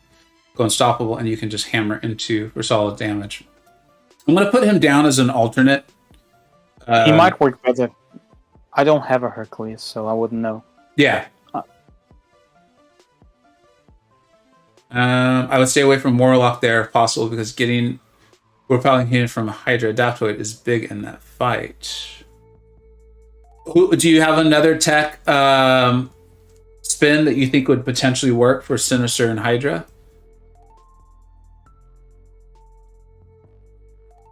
A: go Unstoppable, and you can just hammer into for solid damage. I'm going to put him down as an alternate.
B: He might work better. I don't have a Hercules, so I wouldn't know.
A: Yeah. I would stay away from Warlock there if possible because we're probably hitting from a Hydra Adaptoid is big in that fight. Do you have another tech spin that you think would potentially work for Sinister and Hydra?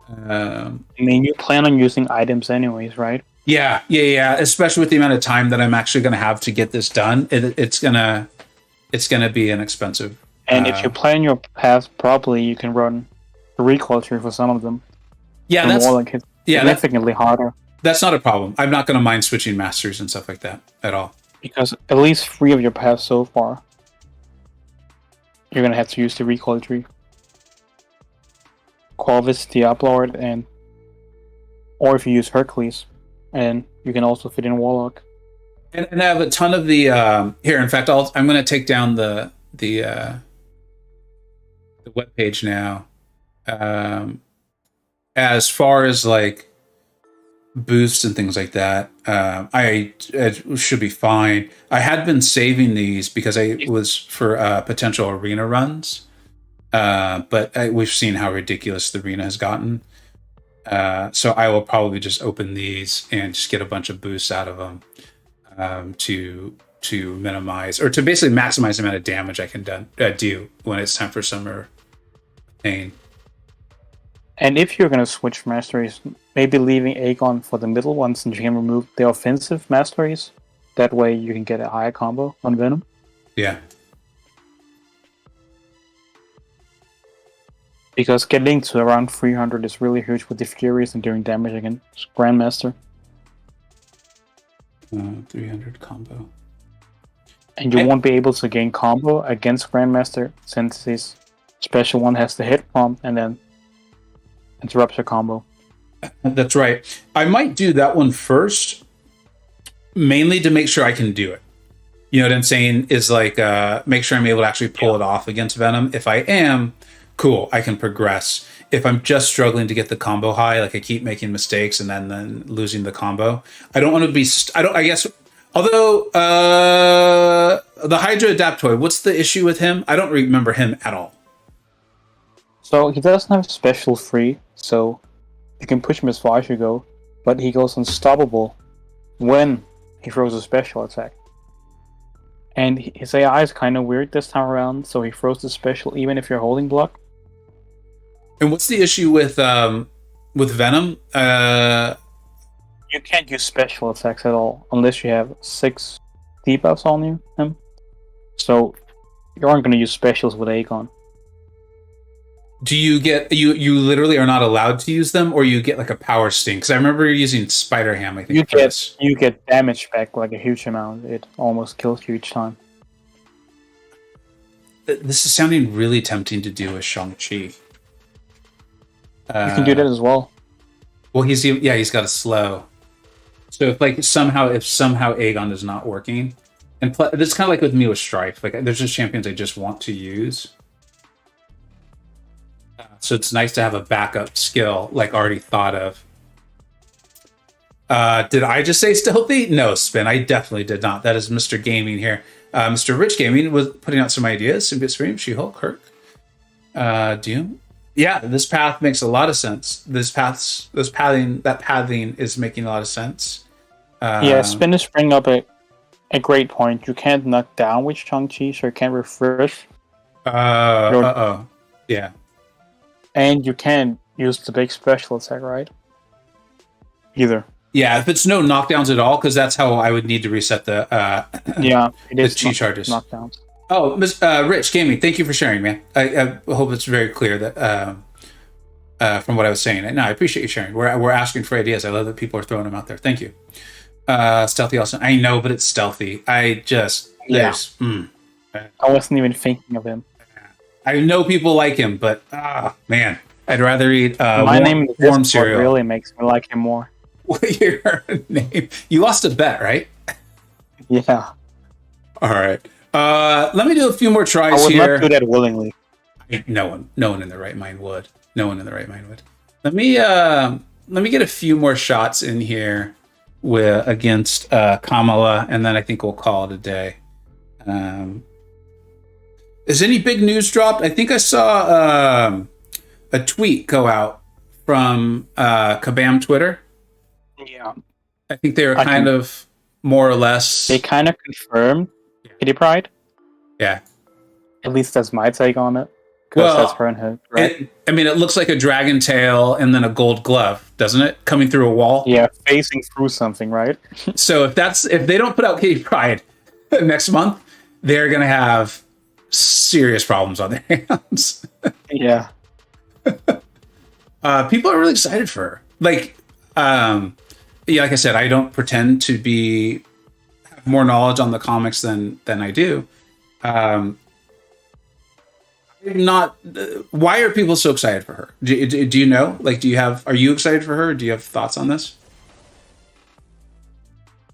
B: I mean, you plan on using items anyways, right?
A: Yeah. Especially with the amount of time that I'm actually going to have to get this done, it's gonna be an expensive.
B: And if you plan your path properly, you can run the recoil tree for some of them.
A: Yeah,
B: that's significantly harder.
A: That's not a problem. I'm not going to mind switching masters and stuff like that at all.
B: Because at least 3 of your paths so far, you're going to have to use the recoil tree. Corvus, Diablord, or if you use Hercules, and you can also fit in Warlock.
A: And I have a ton of the here. In fact, I'm going to take down the web page now. As far as like boosts and things like that, it should be fine. I had been saving these because I was for potential arena runs, but we've seen how ridiculous the arena has gotten. So I will probably just open these and just get a bunch of boosts out of them to minimize or to basically maximize the amount of damage I can do when it's time for Summer Pain.
B: And if you're going to switch masteries, maybe leaving Aegon for the middle ones and you can remove the offensive masteries. That way you can get a higher combo on Venom.
A: Yeah.
B: Because getting to around 300 is really huge with the Furies and doing damage against Grandmaster.
A: 300 combo.
B: And you won't be able to gain combo against Grandmaster since his special one has the hit prompt and then interrupts your combo.
A: That's right. I might do that one first, mainly to make sure I can do it. You know what I'm saying? Is like make sure I'm able to actually pull it off against Venom. If I am, cool, I can progress. If I'm just struggling to get the combo high, like I keep making mistakes and then losing the combo, I don't want to be. I guess. Although the Hydra Adaptoid, what's the issue with him? I don't remember him at all.
B: So he doesn't have special free, so you can push him as far as you go, but he goes unstoppable when he throws a special attack. And his AI is kind of weird this time around, so he throws the special even if you're holding block.
A: And what's the issue with Venom?
B: You can't use special attacks at all unless you have 6 debuffs on him. So you aren't going to use specials with Aegon.
A: Do you get you literally are not allowed to use them, or you get like a power sting? Because I remember using Spider Ham. I think
B: you get damage back like a huge amount. It almost kills you each time.
A: This is sounding really tempting to do with Shang-Chi.
B: You can do that as well.
A: Well, he's got a slow. So if somehow Aegon is not working, and this is kind of like with me with Strife. Like there's just champions I just want to use. So it's nice to have a backup skill like already thought of. Did I just say stealthy? No, Spin. I definitely did not. That is Mr. Gaming here. Mr. Rich Gaming was putting out some ideas. Symbiote Stream, She-Hulk, Kirk, Doom. Yeah, this path makes a lot of sense. That pathing is making a lot of sense.
B: Spin is bringing up a great point. You can't knock down with Shang-Chi, so you can't refresh.
A: Yeah.
B: And you can't use the big special attack, right? Either.
A: Yeah, if it's no knockdowns at all, because that's how I would need to reset the
B: it is
A: chi charges.
B: Knockdowns.
A: Oh, Rich Gaming, thank you for sharing, man. I hope it's very clear that from what I was saying. No, I appreciate you sharing. We're asking for ideas. I love that people are throwing them out there. Thank you. Stealthy also. I know, but it's stealthy. I
B: wasn't even thinking of him.
A: I know people like him, but man, I'd rather eat
B: my name
A: warm cereal.
B: Really makes me like him more.
A: Your name? You lost a bet, right?
B: Yeah.
A: All right. Let me do a few more tries
B: I would
A: here.
B: not do that willingly.
A: No one in their right mind would. No one in their right mind would. Let me get a few more shots in here against Kamala, and then I think we'll call it a day. Is any big news dropped? I think I saw a tweet go out from Kabam Twitter.
B: Yeah.
A: I think they were kind of more or less.
B: They kind of confirmed Kitty Pryde.
A: Yeah.
B: At least that's my take on it. Because that's her and her, right?
A: It looks like a dragon tail and then a gold glove, doesn't it? Coming through a wall.
B: Yeah, facing through something, right?
A: So if they don't put out Kitty Pryde next month, they're gonna have serious problems on their hands.
B: Yeah.
A: People are really excited for her. Like I said, I don't pretend to have more knowledge on the comics than I do. I'm not. Why are people so excited for her? Do you know? Like, are you excited for her? Do you have thoughts on this?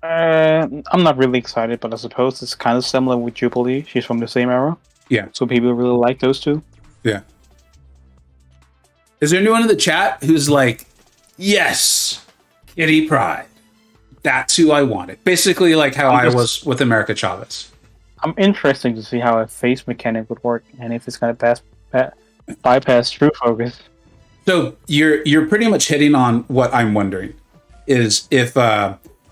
B: I'm not really excited, but I suppose it's kind of similar with Jubilee. She's from the same era.
A: Yeah.
B: So people really like those two.
A: Yeah. Is there anyone in the chat who's like, yes, Kitty Pryde? That's who I wanted. Basically, like how I was with America Chavez. I'm
B: interested to see how a face mechanic would work, and if it's going to bypass true focus.
A: So you're pretty much hitting on what I'm wondering is if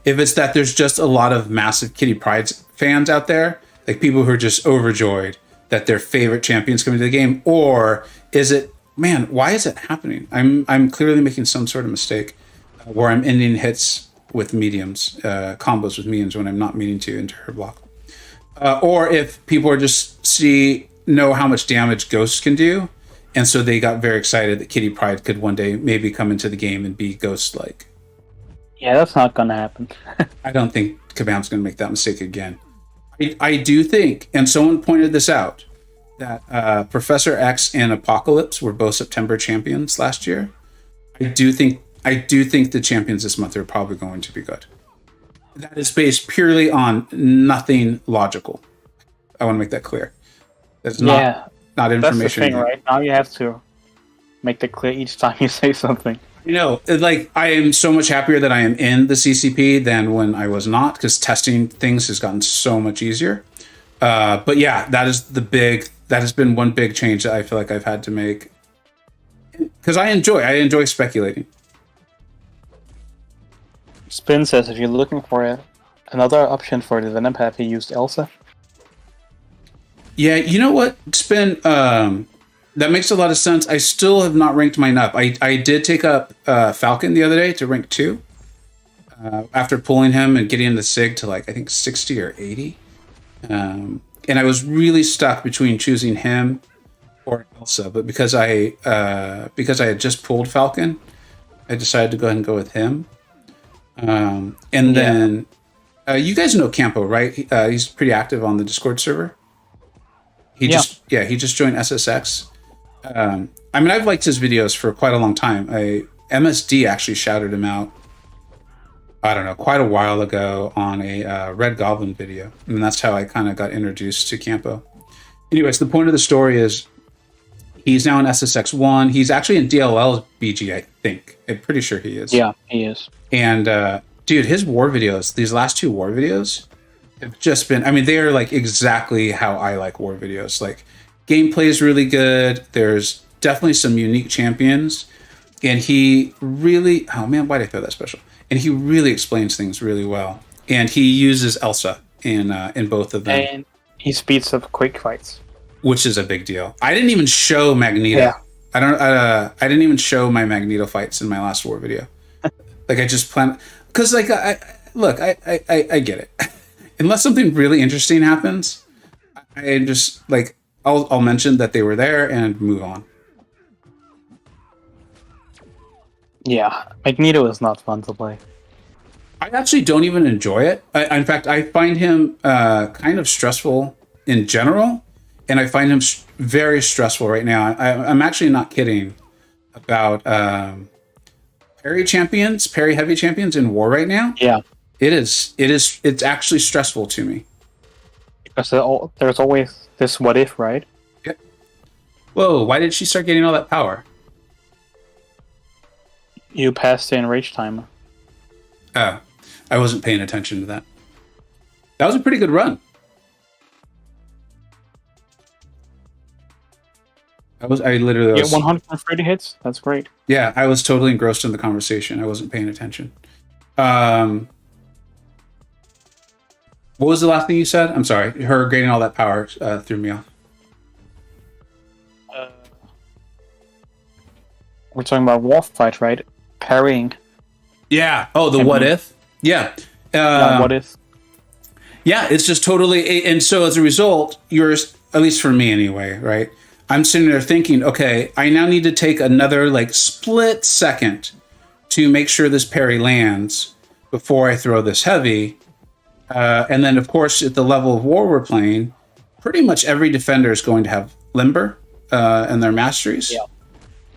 A: it's that there's just a lot of massive Kitty Pryde fans out there, like people who are just overjoyed that their favorite champion's coming to the game, or is it, man, why is it happening? I'm clearly making some sort of mistake where I'm ending hits with mediums, combos with mediums when I'm not meaning to into her block. Or if people are just know how much damage Ghosts can do, And so they got very excited that Kitty Pryde could one day maybe come into the game and be Ghost-like.
B: Yeah, that's not gonna happen.
A: I don't think Kabam's going to make that mistake again. I do think, and someone pointed this out, that Professor X and Apocalypse were both September champions last year. I do think the champions this month are probably going to be good. That is based purely on nothing logical. I want to make that clear. That's not information.
B: That's the thing, right? Now you have to make that clear each time you say something.
A: You know, like, I am so much happier that I am in the CCP than when I was not, because testing things has gotten so much easier. But yeah, that has been one big change that I feel like I've had to make, because I enjoy speculating.
B: Spin says if you're looking for another option for the Venom path, he used Elsa.
A: Yeah, you know what, Spin? That makes a lot of sense. I still have not ranked mine up. I did take up Falcon the other day to rank 2. After pulling him and getting the SIG to, like, I think 60 or 80. And I was really stuck between choosing him or Elsa. But because I had just pulled Falcon, I decided to go ahead and go with him. Then you guys know Campo, right? He's pretty active on the Discord server. He just joined SSX. I mean, I've liked his videos for quite a long time. MSD actually shouted him out, I don't know, quite a while ago on a Red Goblin video. And that's how I kind of got introduced to Campo. Anyways, the point of the story is he's now in SSX1. He's actually in DLL's BG, I think. I'm pretty sure he is.
B: Yeah, he is.
A: And, dude, his war videos, these last 2 war videos have just been, I mean, they are like exactly how I like war videos. Like, gameplay is really good. There's definitely some unique champions. And he really... Oh, man, why did I throw that special? And he really explains things really well. And he uses Elsa in both of them.
B: And he speeds up quick fights.
A: Which is a big deal. I didn't even show Magneto.
B: Yeah.
A: I didn't even show my Magneto fights in my last war video. Like, I just planned... Because, like, I get it. Unless something really interesting happens, I just, like... I'll mention that they were there and move on.
B: Yeah, Magneto is not fun to play.
A: I actually don't even enjoy it. In fact, I find him kind of stressful in general, and I find him very stressful right now. I'm actually not kidding about parry heavy champions in war right now.
B: Yeah,
A: it's actually stressful to me.
B: Because there's always this what if, right?
A: Yep. Whoa, why did she start getting all that power?
B: You passed the enrage timer.
A: Oh, I wasn't paying attention to that. That was a pretty good run. I literally was...
B: 130 hits? That's great.
A: Yeah, I was totally engrossed in the conversation. I wasn't paying attention. What was the last thing you said? I'm sorry. Her getting all that power threw me off.
B: We're talking about war fight, right? Parrying.
A: Yeah. Oh, the what if? Yeah.
B: What if?
A: Yeah, it's just totally... And so as a result, yours, at least for me anyway, right? I'm sitting there thinking, okay, I now need to take another, like, split second to make sure this parry lands before I throw this heavy. And then, of course, at the level of war we're playing, pretty much every defender is going to have Limber and their masteries.
B: Yeah.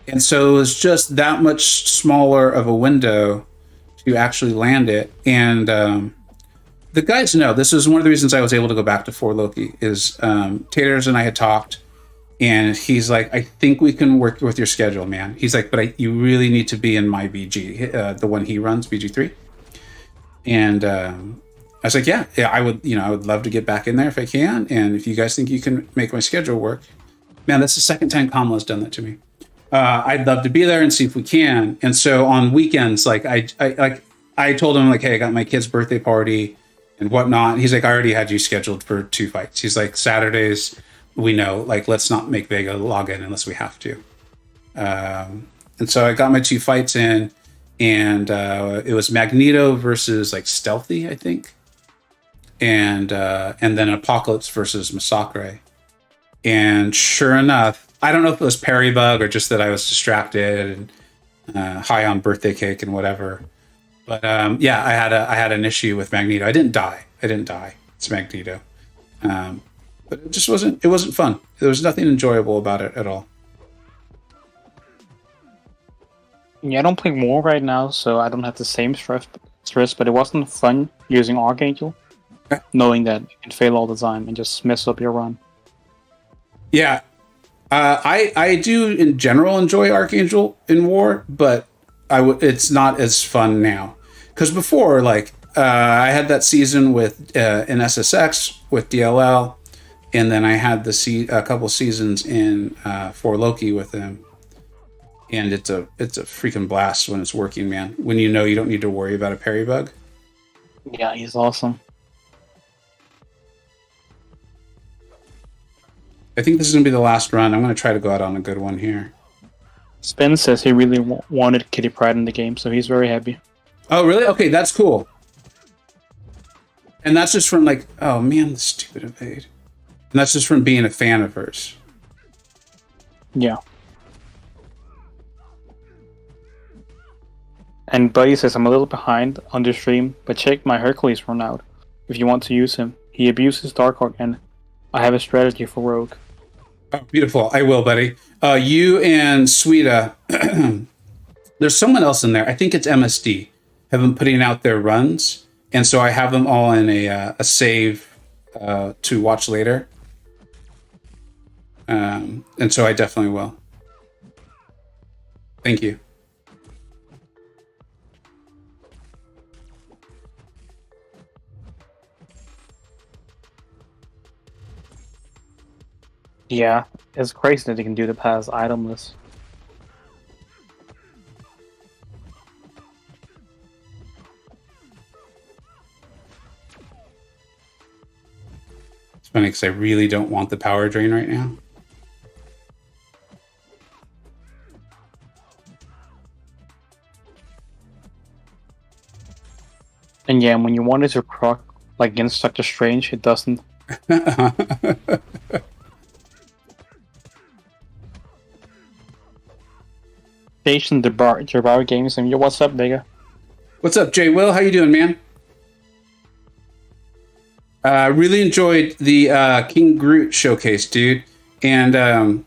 A: And so it's just that much smaller of a window to actually land it. And the guys know, this is one of the reasons I was able to go back to 4 Loki, is Taters and I had talked, and he's like, I think we can work with your schedule, man. He's like, but you really need to be in my BG, the one he runs, BG3. And... I was like, yeah, I would love to get back in there if I can. And if you guys think you can make my schedule work, man, that's the second time Kamala's done that to me. I'd love to be there and see if we can. And so on weekends, like I told him, like, hey, I got my kid's birthday party and whatnot. He's like, I already had you scheduled for 2 fights. He's like, Saturdays, we know, like, let's not make Vega log in unless we have to. And so I got my 2 fights in, and it was Magneto versus, like, Stealthy, I think. And then Apocalypse versus Massacre. And sure enough, I don't know if it was parry bug or just that I was distracted and high on birthday cake and whatever. But yeah, I had an issue with Magneto. I didn't die. It's Magneto. But it just wasn't fun. There was nothing enjoyable about it at all.
B: Yeah, I don't play War right now, so I don't have the same stress, but it wasn't fun using Archangel, knowing that you can fail all the time and just mess up your run.
A: Yeah, I do in general enjoy Archangel in War, but it's not as fun now. Because before, like, I had that season with in SSX with DLL, and then I had a couple seasons in for Loki with him. And it's a freaking blast when it's working, man. When you know you don't need to worry about a parry bug.
B: Yeah, he's awesome.
A: I think this is going to be the last run. I'm going to try to go out on a good one here.
B: Spin says he really wanted Kitty Pryde in the game, so he's very happy.
A: Oh, really? Okay, that's cool. And that's just from like, oh man, the stupid evade. And that's just from being a fan of hers.
B: Yeah. And Buddy says, I'm a little behind on the stream, but check my Hercules run out if you want to use him. He abuses Darkhawk, and I have a strategy for Rogue.
A: Oh, beautiful. I will, buddy. You and Sweeta, there's someone else in there. I think it's MSD. Have been putting out their runs, and so I have them all in a save to watch later. And so I definitely will. Thank you.
B: Yeah, it's crazy that you can do the pass itemless.
A: It's funny because I really don't want the power drain right now.
B: And yeah, when you want it to proc like against Doctor Strange, it doesn't. Station Jabbar Games, and what's up, Vega?
A: What's up, Jay Will? How you doing, man? Really enjoyed the King Groot showcase, dude. And I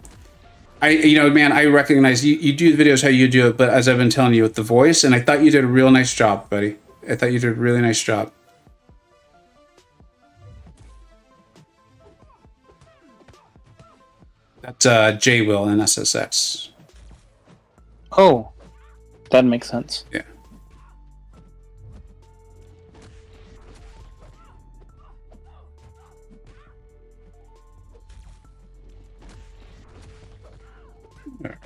A: recognize you do the videos how you do it, but as I've been telling you with the voice, and I thought you did a real nice job, buddy. I thought you did a really nice job. That's J Will in SSX.
B: Oh, that makes sense.
A: Yeah. All right.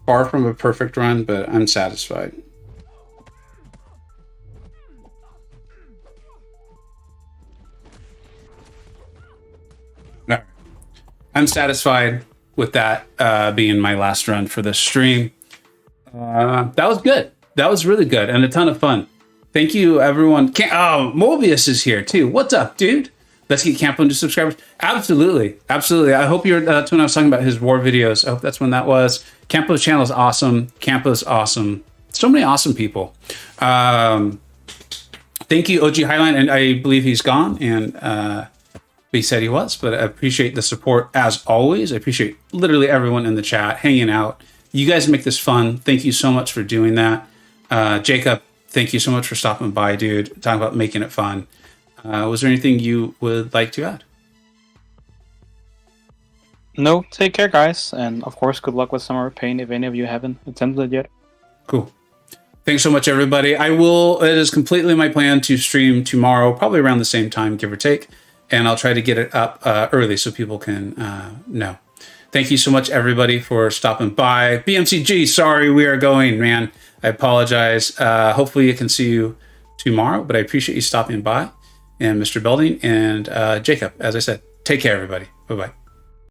A: Far from a perfect run, but I'm satisfied. All right. I'm satisfied with that being my last run for this stream. That was good. That was really good and a ton of fun. Thank you, everyone. Mobius is here too. What's up, dude? Let's get Campo into subscribers. Absolutely. I hope that's when I was talking about his war videos. I hope that's when that was. Campo's channel is awesome. Campo's awesome. So many awesome people. Thank you, OG Highline, and I believe he's gone, and he said he was, but I appreciate the support as always. I appreciate literally everyone in the chat hanging out. You guys make this fun. Thank you so much for doing that. Jacob, thank you so much for stopping by, dude. Talking about making it fun. Was there anything you would like to add?
B: No, take care, guys. And of course, good luck with Summer of Pain if any of you haven't attempted it yet.
A: Cool. Thanks so much, everybody. It is completely my plan to stream tomorrow, probably around the same time, give or take. And I'll try to get it up early so people can know. Thank you so much, everybody, for stopping by. BMCG, sorry we are going, man. I apologize. Hopefully I can see you tomorrow, but I appreciate you stopping by. And Mr. Belding and Jacob, as I said, take care, everybody. Bye-bye.